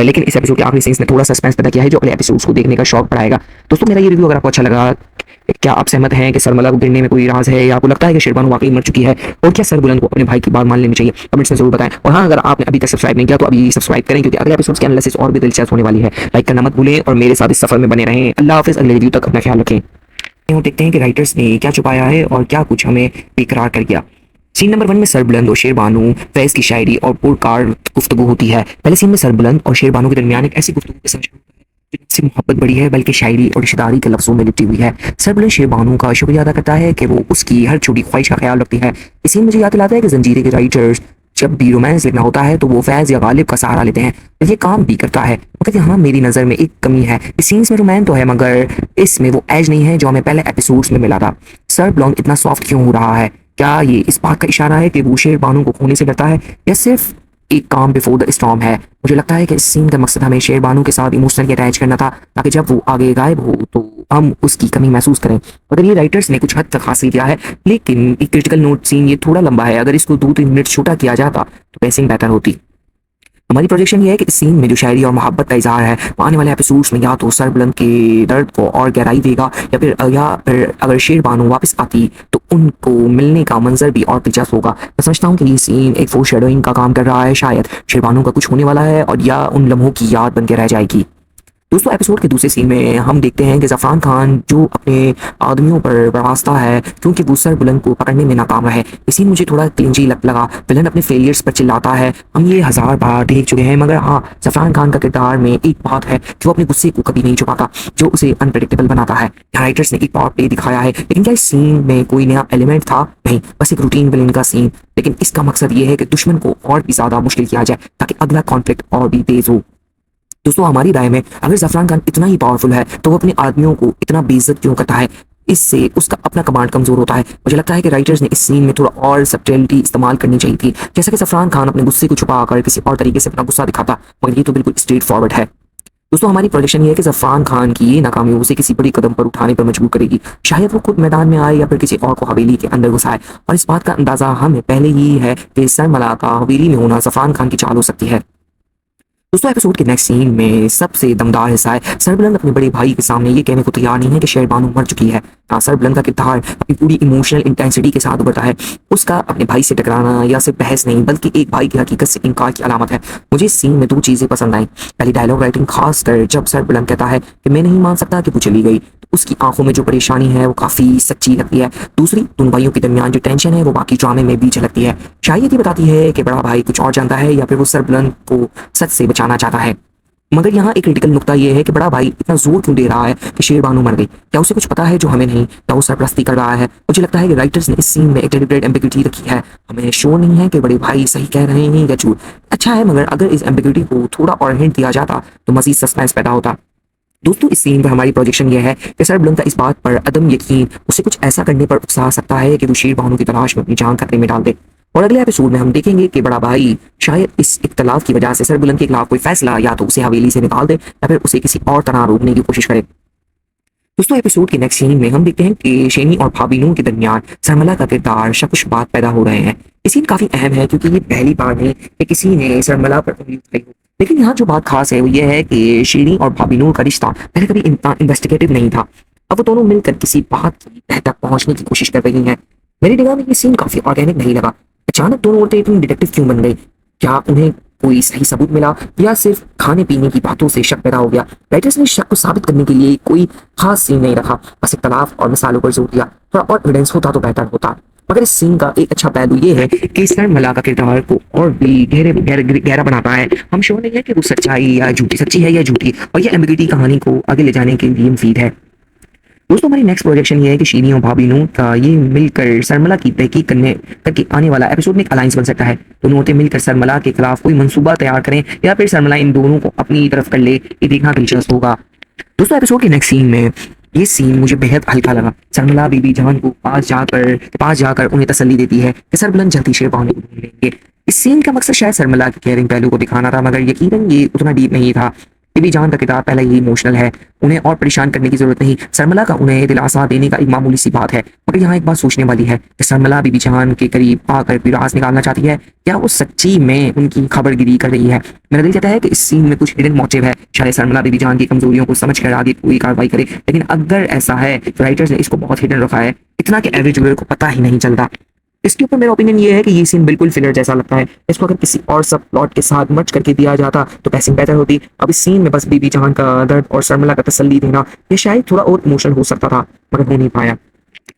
लेकिन इस एपिसोड के आखिरी सीन्स ने थोड़ा सस्पेंस पैदा किया है जो अगले एपिसोड्स को देखने का शौक बढ़ाएगा। दोस्तों, मेरा ये रिव्यू अगर आपको अच्छा लगा, क्या आप सहमत हैं कि सरमला को गिरने में कोई राज है या आपको लगता है कि शेरबानो वाकई मर चुकी है, और क्या सरबुलंद को अपने भाई की बात मान लेनी चाहिए? कमेंट्स में जरूर बताएं। और हाँ, अगर आपने अभी तक सब्सक्राइब नहीं किया तो अभी सब्सक्राइब करें क्योंकि अगले एपिसोड्स के एनालिसिस और भी दिलचस्प होने वाली है। लाइक करना मत भूलें और मेरे साथ इस सफर में बने रहें। अल्लाह हाफिज़, अगले रिव्यू तक अपना ख्याल रखें। देखते हैं कि राइटर्स ने क्या छुपाया है और क्या कुछ हमें बेकरार कर गया। सीन नंबर 1 में सरबुलंद और शेरबानो फैज की शायरी और पुरकार गुफ्तगू होती है। पहले सीन में सरबुलंद और शेरबानो के दरमियान एक ऐसी गुफ्तगू के समझ से मोहब्बत बड़ी है, बल्कि शायरी और रिश्तेदारी के लफ्जों में लिपटी हुई है। सरबुलंद शेरबानो का शुक्रिया अदा करता है कि वो उसकी हर छोटी ख्वाहिश का ख्याल रखती है। इस सीन मुझे याद दिलाता है कि जंजीरे के राइटर्स जब भी रोमांस लिखना होता है तो वो फैज या गालिब का सहारा लेते हैं, ये काम भी करता है। मगर यहाँ मेरी नज़र में एक कमी है। इस सीन्स में रोमांस तो है, मगर इसमें वो एज नहीं है जो हमें पहले एपिसोड्स में मिला था। सरबुलंद इतना सॉफ्ट क्यों हो रहा है? क्या ये इस बात का इशारा है कि वो शेरबानो को खोने से डरता है या सिर्फ एक काम बिफोर द स्टॉर्म है? मुझे लगता है कि इस सीन का मकसद हमें शेरबानो के साथ इमोशनली अटैच करना था, ताकि जब वो आगे गायब हो तो हम उसकी कमी महसूस करें। अगर ये राइटर्स ने कुछ हद तक हासिल किया है, लेकिन एक क्रिटिकल नोट, सीन ये थोड़ा लंबा है। अगर इसको 2-3 मिनट छोटा किया जाता तो पेसिंग बेहतर होती। हमारी प्रोजेक्शन ये है कि इस सीन में जो शायरी और मोहब्बत का इजहार है, आने वाले एपिसोड्स में या तो सरबुलंद के दर्द को और गहराई देगा या फिर अगर शेरबानो वापस आती तो उनको मिलने का मंजर भी और दिलचस्प होगा। मैं समझता हूँ कि ये सीन एक फोरशैडोइंग का काम कर रहा है, शायद शेरबानो का कुछ होने वाला है और या उन लम्हों की याद बन के रह जाएगी। दोस्तों, एपिसोड के दूसरे सीन में हम देखते हैं कि ज़फ़रान खान जो अपने आदमियों पर बरसाता है क्योंकि वो सरबुलंद को पकड़ने में नाकाम रहे। ये सीन मुझे थोड़ा क्लिंजी लगा। विलन अपने फेलियर्स पर चिल्लाता है, हम ये 1000 बार देख चुके हैं, मगर हाँ, ज़फ़रान खान का किरदार में एक बात है कि वो अपने गुस्से को कभी नहीं छुपाता, जो उसे अनप्रेडिक्टेबल बनाता है। राइटर्स ने एक पावर प्ले दिखाया है, लेकिन क्या इस सीन में कोई नया एलिमेंट था? नहीं, बस एक रूटीन विलन का सीन। लेकिन इसका मकसद ये है कि दुश्मन को और भी ज़्यादा मुश्किल किया जाए ताकि अगला कॉन्फ्लिक्ट और भी तेज हो। दोस्तों, हमारी राय में अगर ज़फ़रान खान इतना ही पावरफुल है तो वो अपने आदमियों को इतना बेइज्जत क्यों करता है? इससे उसका अपना कमांड कमजोर होता है। मुझे लगता है कि राइटर्स ने इस सीन में थोड़ा और सब्टिलिटी इस्तेमाल करनी चाहिए थी, जैसा कि ज़फ़रान खान अपने गुस्से को छुपाकर किसी और तरीके से अपना गुस्सा दिखाता, मगर ये तो बिल्कुल स्ट्रेट फॉरवर्ड है। दोस्तों, हमारी प्रोडिक्शन ये है कि ज़फ़रान खान की ये नाकामी उसे किसी बड़ी कदम पर उठाने पर मजबूर करेगी। शायद वो खुद मैदान में आए या फिर किसी और को हवेली के अंदर घुसाए, और इस बात का अंदाजा हमें पहले ही है कि सरमला का हवेली में होना ज़फ़रान खान की चाल हो सकती है। दोस्तों, एपिसोड के नेक्स्ट सीन में सबसे दमदार हिस्सा है। सरबुलंद अपने बड़े भाई के सामने ये कहने को तैयार नहीं है कि शेरबानो मर चुकी है। सरबलंद का किरदार अपनी पूरी इमोशनल इंटेंसिटी के साथ उभरता है। उसका अपने भाई से टकराना या सिर्फ बहस नहीं बल्कि एक भाई की हकीकत से इनकार की अलामत है। मुझे इस सीन में दो चीजें पसंद आई। पहली डायलॉग राइटिंग, खासकर जब सरबलंद कहता है कि मैं नहीं मान सकता कि वो चली गई, तो उसकी आंखों में जो परेशानी है वो काफी सच्ची लगती है। दूसरी, दोनों भाइयों के दरमियान जो टेंशन है वो बाकी ड्रामे में भी झलकती है। शायद ये बताती है कि बड़ा भाई कुछ और जानता है या फिर वो सरबलंद को सच से बचाना चाहता है। मगर यहाँ एक क्रिटिकल नुकता ये है कि बड़ा भाई इतना जोर क्यों दे रहा है कि शेरबानू मर गई। क्या उसे कुछ पता है जो हमें नहीं, या वो सरपरस्ती कर रहा है? मुझे लगता है कि राइटर्स ने इस सीन में एक डेलिब्रेट एम्बिग्यूटी रखी है। हमें श्योर नहीं है कि बड़े भाई सही कह रहे हैं या झूठ। अच्छा है, मगर अगर इस एम्बिग्यूटी को थोड़ा और हिंट दिया जाता तो मजीद सस्पेंस पैदा होता। दोस्तों, इस सीन पर हमारी प्रोजेक्शन ये है कि सरबलंद का इस बात पर अदम यकीन उसे कुछ ऐसा करने पर उकसा सकता है कि वो शेरबानू की तलाश में अपनी जान खतरे में डाल दे। और अगले एपिसोड में हम देखेंगे कि बड़ा भाई शायद इस इख्तलाफ की वजह से सरबलंद के खिलाफ कोई फैसला या तो उसे हवेली से निकाल दे या फिर उसे किसी और तरह रोकने की कोशिश करे। दोस्तों, एपिसोड के नेक्स्ट सीन में हम देखते हैं कि शेनी और भाभी नूर के दरमियान सरमला का किरदार शक-शुबात पैदा हो रहे हैं। ये सीन काफी अहम है क्योंकि ये पहली बार नहीं कि किसी ने सरमला पर उंगली उठाई हो। लेकिन यहाँ जो बात खास है वो ये है कि शेनी और भाभी नूर का रिश्ता पहले कभी इतना इन्वेस्टिगेटिव नहीं था। अब वो दोनों मिलकर किसी बात की तह तक पहुंचने की कोशिश कर रही हैं। मेरी निगाह में ये सीन काफी ऑर्गेनिक नहीं लगा। अचानक दोनों औरतें इतनी डिटेक्टिव क्यों बन गई? क्या उन्हें कोई सही सबूत मिला या सिर्फ खाने पीने की बातों से शक पैदा हो गया? राइटर्स ने शक को साबित करने के लिए कोई खास सीन नहीं रखा, बस इख्तलाफ और मिसालों पर जोर दिया। थोड़ा और एविडेंस होता तो बेहतर होता। मगर इस सीन का एक अच्छा पहलू ये है कि सरमला का किरदार को और भी गहरा बनाता है। हम श्योर नहीं है कि वो सच्चाई या झूठी, सच्ची है या झूठी, और ये एम्बिग्यूटी कहानी को आगे ले जाने के लिए मुफीद है। दोस्तों, हमारी नेक्स्ट प्रोजेक्शन ये है कि शीनी और भाभी नूर का ये मिलकर सरमला की तहकीक करने करके आने वाला एपिसोड में एक अलायंस बन सकता है। दोनों औरतें मिलकर सरमला के खिलाफ कोई मंसूबा तैयार करें या फिर सरमला इन दोनों को अपनी तरफ कर ले, ये देखना दिलचस्प होगा। दोस्तों, एपिसोड के नेक्स्ट सीन में ये सीन मुझे बेहद हल्का लगा। सरमला बीबी जान को पास जाकर उन्हें तसल्ली देती है कि सरबलंद जल्दी शेरबानू को ढूंढ लेंगे। इस सीन का मकसद शायद सरमला के केयरिंग पहलू को दिखाना था, मगर यकीनन ये उतना डीप नहीं था। बीबी जान का किरदार पहले ही इमोशनल है, उन्हें और परेशान करने की जरूरत नहीं। सरमला का उन्हें दिलासा देने का एक मामूली सी बात है। मगर यहाँ एक बात सोचने वाली है कि सरमला बीबी जान के करीब आकर कोई राज निकालना चाहती है, क्या वो सच्ची में उनकी खबरगिरी कर रही है? मेरा दिल कहता है कि इस सीन में कुछ हिडन मोटिव है। शायद सरमला बीबी जान की कमजोरियों को समझ कर आगे कोई कार्रवाई करे, लेकिन अगर ऐसा है तो राइटर्स ने इसको बहुत हिडन रखा है, इतना कि एवरेज व्यूअर को पता ही नहीं चलता। इसके ऊपर मेरा ओपिनियन ये है कि ये सीन बिल्कुल फिलर जैसा लगता है। इसको अगर किसी और सब प्लॉट के साथ मर्ज करके दिया जाता तो पैसिंग बेहतर होती। अब इस सीन में बस बीबी जहान का दर्द और सरमला का तसल्ली देना ये शायद थोड़ा और इमोशनल हो सकता था, मगर हो नहीं पाया।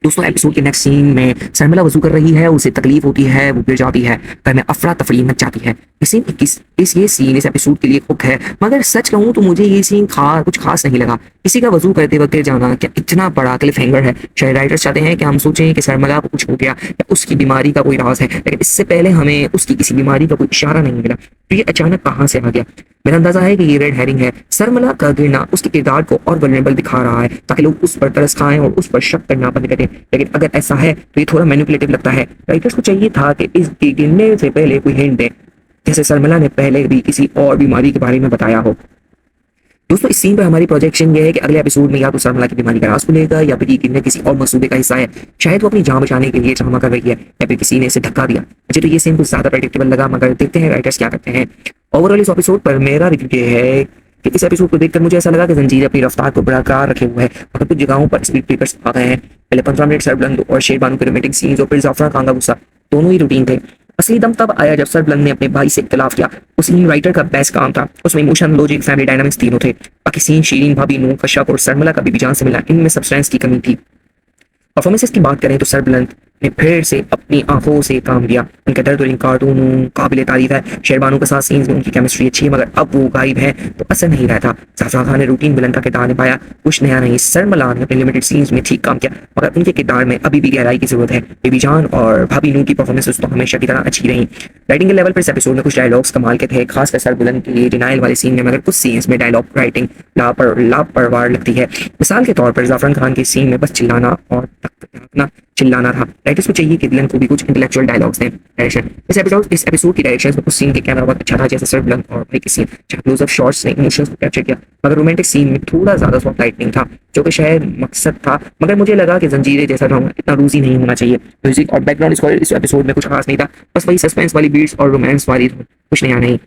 दोस्तों, एपिसोड के नेक्स्ट सीन में सरमला वजू कर रही है, उसे तकलीफ होती है, वो गिर जाती है, घर में अफरा तफरी मच जाती है। इस सीन इस एपिसोड के लिए हुक है, मगर सच कहूँ तो मुझे ये सीन कुछ खास नहीं लगा। किसी का वजू करते वक्त गिर जाना क्या इतना बड़ा क्लिफ हैंगर है? शायद राइटर्स चाहते हैं कि हम सोचें कि सरमला को कुछ हो गया या उसकी बीमारी का कोई राज है, लेकिन इससे पहले हमें उसकी किसी बीमारी का कोई इशारा नहीं मिला, तो ये अचानक कहाँ से आ गया? मेरा अंदाजा है कि ये रेड हेरिंग है। सरमला का गिरना उसके किरदार को और वल्नरेबल दिखा रहा है ताकि लोग उस पर तरस खाएं और उस पर शक करना बंद करें, लेकिन अगर ऐसा है तो ये थोड़ा मैनिपुलेटिव लगता है। राइटर्स को चाहिए था कि इस गिरने से पहले कोई हिंट दे, जैसे सरमला ने पहले भी किसी और बीमारी के बारे में बताया हो। दोस्तों, इस सीन पर हमारी प्रोजेक्शन ये है कि अगले एपिसोड में या तो सरमला की बीमारी का राज खुलेगा या फिर ये गिरने किसी और मंसूबे का हिस्सा है। शायद वो अपनी जान बचाने के लिए ड्रामा कर रही है या फिर किसी ने इसे धक्का दिया। मुझे तो ये सीन कुछ ज्यादा प्रेडिक्टेबल लगा, मगर देखते हैं राइटर्स क्या करते हैं। ओवरऑल इस एपिसोड पर मेरा रिव्यू ये है कि इस एपिसोड को देखकर मुझे ऐसा लगा कि जंजीर अपनी रफ्तार को बरकरार रखे हुए है, मगर कुछ जगहों पर स्पीड ब्रेकर्स आ गए हैं। पहले 15 मिनट सरबलंद और शेरबानू के रोमांटिक सीन्स और फिर जाफरा खान का गुस्सा, दोनों ही रूटीन थे। असली दम तब आया जब सरबलंद ने अपने भाई से इख्तिलाफ किया। उस सीन राइटर का बेस्ट काम था, उसमें इमोशन, लॉजिक, फैमिली डायनामिक्स तीनों थे। बाकी सीन शीरीन, भाभी नूर का शक और सरमला का बीबी जान से मिला, इनमें सब्सटेंस की कमी थी। परफॉर्मेंसेस की बात करें तो सरबलंद ने फिर से अपनी आंखों से काम लिया। उनका दर्द और इनकार दोनों काबिले तारीफ है। शेरबानू के साथ सीन्स में उनकी केमिस्ट्री अच्छी है, मगर अब वो गायब है तो असर नहीं रहता। जाफरा खान ने रूटीन विलन का किरदार निभाया, कुछ नया नहीं। सरमला ने अपने लिमिटेड सीन्स में ठीक काम किया, मगर उनके किरदार में अभी भी गहराई की जरूरत है। बेबी जान और भाभी नूर की परफॉर्मेंसेस तो हमेशा की तरह अच्छी रही। राइटिंग के लेवल पर इस एपिसोड में कुछ डायलॉग्स कमाल के थे, खासकर सरबलंद के डिनाइल वाले सीन में, मगर कुछ सीन्स में डायलॉग राइटिंग लापरवाह लगती है। मिसाल के तौर पर जाफरान खान के सीन में बस चिल्लाना और चिल्लाना था। राइटर्स को चाहिए कि विलन को भी कुछ इंटेलेक्चुअल डायलॉग्स दें। डायरेक्शन इस एपिसोड की डायरेक्शन में कुछ सीन के कैमरा बहुत अच्छा था, जैसे सरबलंद और भाई के सीन जहाँ क्लोज अप शॉट्स ने इमोशंस को कैप्चर किया, मगर रोमांटिक सीन में थोड़ा ज्यादा सॉफ्ट लाइटनिंग था, जो कि शायद मकसद था। मगर मुझे लगा कि जंजीरें जैसा ड्रामा इतना रूजी नहीं होना चाहिए। म्यूजिक और बैकग्राउंड स्कोर इस एपिसोड में कुछ खास नहीं था, बस वही सस्पेंस वाली बीट्स और रोमांस वाली, कुछ नया नहीं।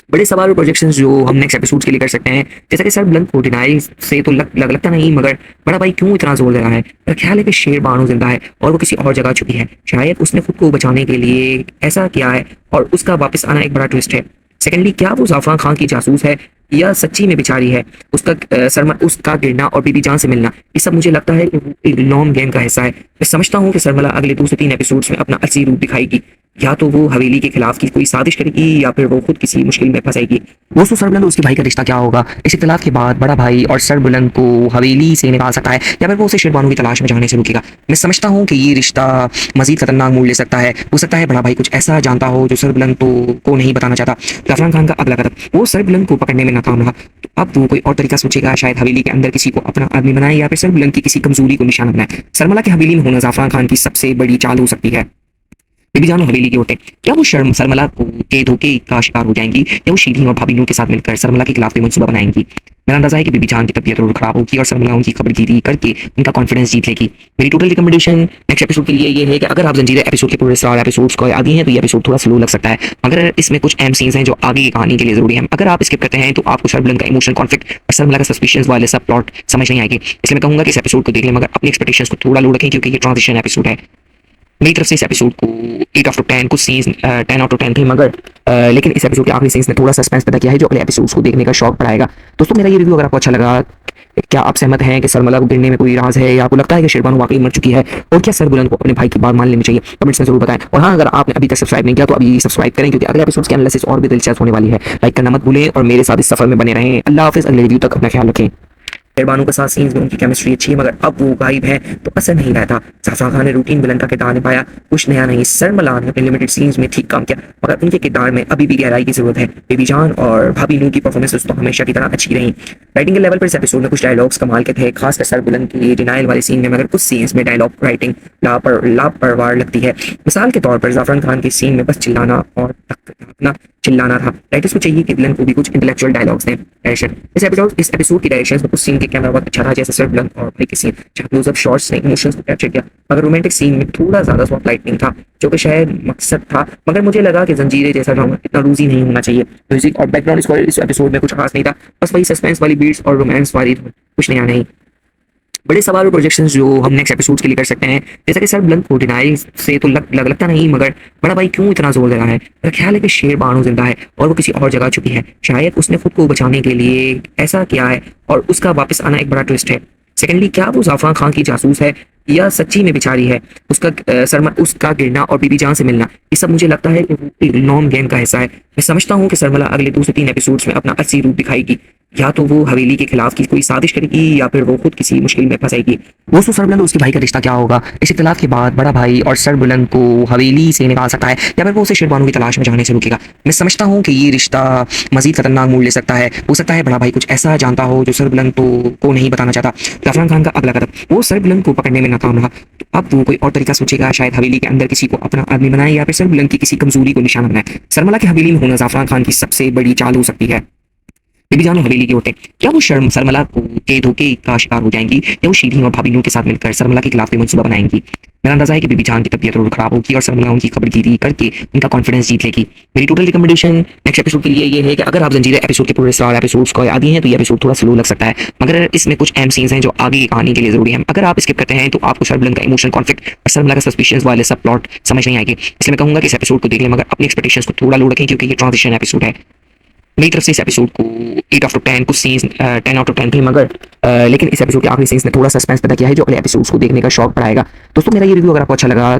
बड़े सवाल और प्रोजेक्शंस जो हम नेक्स्ट एपिसोड्स के लिए कर सकते हैं, जैसा कि सर ब्लंक को डिनाई से तो लगता नहीं, मगर बड़ा भाई क्यों इतना जोर दे रहा है। मेरा ख्याल है कि शेर बानो जिंदा है और वो किसी और जगह छुपी है। शायद उसने खुद को बचाने के लिए ऐसा किया है और उसका वापस आना एक बड़ा ट्विस्ट है। सेकेंडली, क्या वो जाफरान खान की जासूस है या सच्ची में बेचारी है। उसका गिरना और बीबी जान से मिलना, ये सब मुझे लगता है कि वो एक लॉन्ग गेम का हिस्सा है। मैं समझता हूँ कि सरमला अगले 2 से 3 एपिसोड्स में अपना असली रूप दिखाएगी। या तो वो हवेली के खिलाफ की कोई साजिश करेगी या फिर वो खुद किसी मुश्किल में फंसेगी। दोस्तों, सरबुलंद और उसके भाई का रिश्ता क्या होगा? इस इख्तिलाफ के बाद बड़ा भाई और सरबुलंद को हवेली से निकाल सकता है या फिर वो उसे शेरबानो की तलाश में जाने से रोकेगा। मैं समझता हूँ कि ये रिश्ता मजीद खतरनाक मोड़ ले सकता है। हो सकता है बड़ा भाई कुछ ऐसा जानता हो जो सरबुलंद को नहीं बताना चाहता। जाफरान खान का अगला कदम, वो सरबुलंद को पकड़ने में नाकाम रहा तो अब वो कोई और तरीका सोचेगा। शायद हवेली के अंदर किसी को अपना आदमी बनाए या फिर सरबुलंद की किसी कमजोरी को निशाना बनाए। सरमला की हवेली में होना जाफरान खान की सबसे बड़ी चाल हो सकती है। बीबी जान और हवेली की औरतें, क्या वो सरमला के धोखे का शिकार हो जाएंगी या वो शीरीन और भाभी नूर के साथ मिलकर सरमला के खिलाफ कोई मंसूबा बनाएंगी? मेरा अंदाजा है कि बीबी जान की तबीयत जरूर खराब होगी और सरमला उनकी खबरगिरी करके उनका कॉन्फिडेंस जीत लेगी। मेरी टोटल रिकमेंडेशन नेक्स्ट एपिसोड के लिए ये है कि अगर आप जंजीरें एपिसोड के पूरे 4 एपिसोड्स को आदि हैं तो ये एपिसोड थोड़ा स्लो लग सकता है, मगर इसमें कुछ अहम सीन्स हैं जो आगे की कहानी के लिए जरूरी है। अगर आप स्किप करते हैं तो आपको सरबुलंद का इमोशनल कॉन्फ्लिक्ट और सरमला का सस्पिशंस वाले सब प्लॉट समझ नहीं आएगी। इसलिए मैं कहूंगा कि इस एपिसोड को देख लें, मगर अपनी एक्सपेक्टेशंस को थोड़ा लो रखें क्योंकि ये ट्रांजिशन एपिसोड है। मेरी तरफ से इस एपिसोड को 8 आउट ऑफ 10, कुछ सीन्स 10 आउट ऑफ 10 थे, मगर लेकिन इस एपिसोड के आखिरी सीन्स ने थोड़ा सस्पेंस पैदा किया है जो अगले एपिसोड्स को देखने का शौक बढ़ाएगा। दोस्तों, मेरा ये रिव्यू अगर आपको अच्छा लगा, क्या आप सहमत हैं कि सरमला को गिरने में कोई राज है या आपको लगता है कि शेरबानो वाकई मर चुकी है, और क्या सरबुलंद को अपने भाई की बात मान लेनी चाहिए? कमेंट्स में जरूर बताएं। और हाँ, अगर आपने अभी तक सब्सक्राइब नहीं किया तो अभी सब्सक्राइब करें क्योंकि अगले एपिसोड्स के एनालिसिस और भी दिलचस्प होने वाली है। लाइक करना मत भूलें और मेरे साथ इस सफर में बने रहें। अल्लाह हाफिज़। अगले रिव्यू तक अपना ख्याल रखें। शेरबानो के साथ सीन्स में उनकी केमिस्ट्री अच्छी है, मगर अब वो गायब है तो असर नहीं रहता। जाफरान खान ने रूटीन विलन का किरदार निभाया, कुछ नया नहीं। सरमला ने अपने लिमिटेड सीन्स में ठीक काम किया, मगर उनके किरदार में अभी भी गहराई की जरूरत है। बेबी जान और भाभी नूर की परफॉर्मेंस तो हमेशा की तरह अच्छी रही। राइटिंग के लेवल पर इस एपिसोड में कुछ डायलॉग्स कमाल के थे, खासकर सरबुलंद की डिनाइल वाले सीन में, मगर कुछ सीन्स में डायलॉग राइटिंग लापरवाह लगती है। मिसाल के तौर पर जाफरान खान के सीन में बस चिल्लाना और चिल्लाना था। राइटर्स को चाहिए कि विलन को भी कुछ इंटेलेक्चुअल डायलॉग्स दें। डायरेक्शन, इस एपिसोड की डायरेक्शन में कुछ सीन के कैमरा बहुत अच्छा था, जैसे सर विलन और भाई के सीन जहाँ क्लोजअप शॉट्स ने इमोशंस को कैप्चर किया, मगर रोमांटिक सीन में थोड़ा ज्यादा सॉफ्ट लाइटनिंग था जो कि शायद मकसद था, मगर मुझे लगा कि जंजीरें जैसा ड्रामा इतना रूजी नहीं होना चाहिए। म्यूजिक और बैकग्राउंड स्कोर इस एपिसोड में कुछ खास नहीं था, बस वही सस्पेंस वाली बीट्स और रोमांस वाली, कुछ नया नहीं। बड़े सवाल और प्रोजेक्शंस जो हम नेक्स्ट एपिसोड्स के लिए कर सकते हैं, जैसा कि सर ब्लंक को डिनाई से तो लगता नहीं, मगर बड़ा भाई क्यों इतना जोर दे रहा है। मेरा ख्याल है कि शेर बानो जिंदा है और वो किसी और जगह छुपी है। शायद उसने खुद को बचाने के लिए ऐसा किया है और उसका वापस आना एक बड़ा ट्विस्ट है। सेकेंडली, क्या वो जाफरान खान की जासूस है या सच्ची में बेचारी है। उसका गिरना और बीबी जान से मिलना, ये सब मुझे लगता है कि वो एक लॉन्ग गेम का हिस्सा है। मैं समझता हूँ कि सरमला अगले 2 से 3 एपिसोड्स में अपना असली रूप दिखाएगी। या तो वो हवेली के खिलाफ की कोई साजिश करेगी या फिर वो खुद किसी मुश्किल में फंसेगी। दोस्तों, सरबुलंद और उसके भाई का रिश्ता क्या होगा? इस इख्तिलाफ के बाद बड़ा भाई और सरबुलंद को हवेली से निकाल सकता है या फिर वो उसे शेरबानो की तलाश में जाने से रोकेगा। मैं समझता हूँ कि ये रिश्ता मजीद खतरनाक मोड़ ले सकता है। हो सकता है बड़ा भाई कुछ ऐसा जानता हो जो सरबुलंद को नहीं बताना चाहता। जाफरान खान का अगला कदम, वो सरबुलंद को पकड़ने में नाकाम रहा तो अब वो कोई और तरीका सोचेगा। शायद हवेली के अंदर किसी को अपना आदमी बनाए या फिर सरबुलंद की किसी कमजोरी को निशाना बनाए। सरमला की हवेली में होना जाफरान खान की सबसे बड़ी चाल हो सकती है। बीबी जान और हवेली की औरतें, क्या वो सरमला के धोखे का शिकार हो जाएंगी या वो शीरीन और भाभी नूर के साथ मिलकर सरमला के खिलाफ कोई मंसूबा बनाएंगी? मेरा अंदाजा है कि बीबी जान की तबीयत जरूर खराब होगी और सरमला उनकी खबरगिरी करके उनका कॉन्फिडेंस जीत लेगी। मेरी टोटल रिकमेंडेशन नेक्स्ट एपिसोड के लिए ये है कि अगर आप जंजीरें एपिसोड के पूरे 4 एपिसोड्स को आदि हैं तो ये एपिसोड थोड़ा स्लो लग सकता है, मगर इसमें कुछ अहम सीन्स हैं जो आगे की कहानी के लिए जरूरी है। अगर आप स्किप करते हैं तो आपको सरबुलंद का इमोशनल कॉन्फ्लिक्ट और सरमला का सस्पिशंस वाले सब प्लॉट समझ नहीं आएगी। इसलिए मैं कहूंगा कि इस एपिसोड को देख लें, मगर अपनी एक्सपेक्टेशंस को थोड़ा लो रखें क्योंकि ये ट्रांजिशन एपिसोड है। मेरी तरफ से इस एपिसोड को 8 आउट ऑफ 10, कुछ सीन्स 10 आउट ऑफ 10 थे, मगर लेकिन इस एपिसोड के आखिरी सीन्स ने थोड़ा सस्पेंस पैदा किया है जो अगले एपिसोड्स को देखने का शौक बढ़ाएगा। दोस्तों, मेरा ये रिव्यू अगर आपको अच्छा लगा,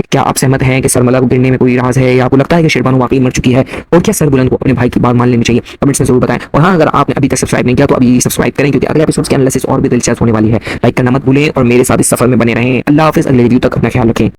क्या आप सहमत हैं कि सरमला को गिरने में कोई राज है या आपको लगता है कि शेरबानो वाकई मर चुकी है, और क्या सरबुलंद को अपने भाई की बात मान लेनी चाहिए? कमेंट्स में जरूर बताएं। और हाँ, अगर आपने अभी तक सब्सक्राइब नहीं किया तो अभी सब्सक्राइब करें क्योंकि अगले एपिसोड्स के एनालिसिस और भी दिलचस्प होने वाली है। लाइक करना मत भूलें और मेरे साथ इस सफर में बने रहें। अल्लाह हाफिज़। अगले रिव्यू तक अपना ख्याल रखें।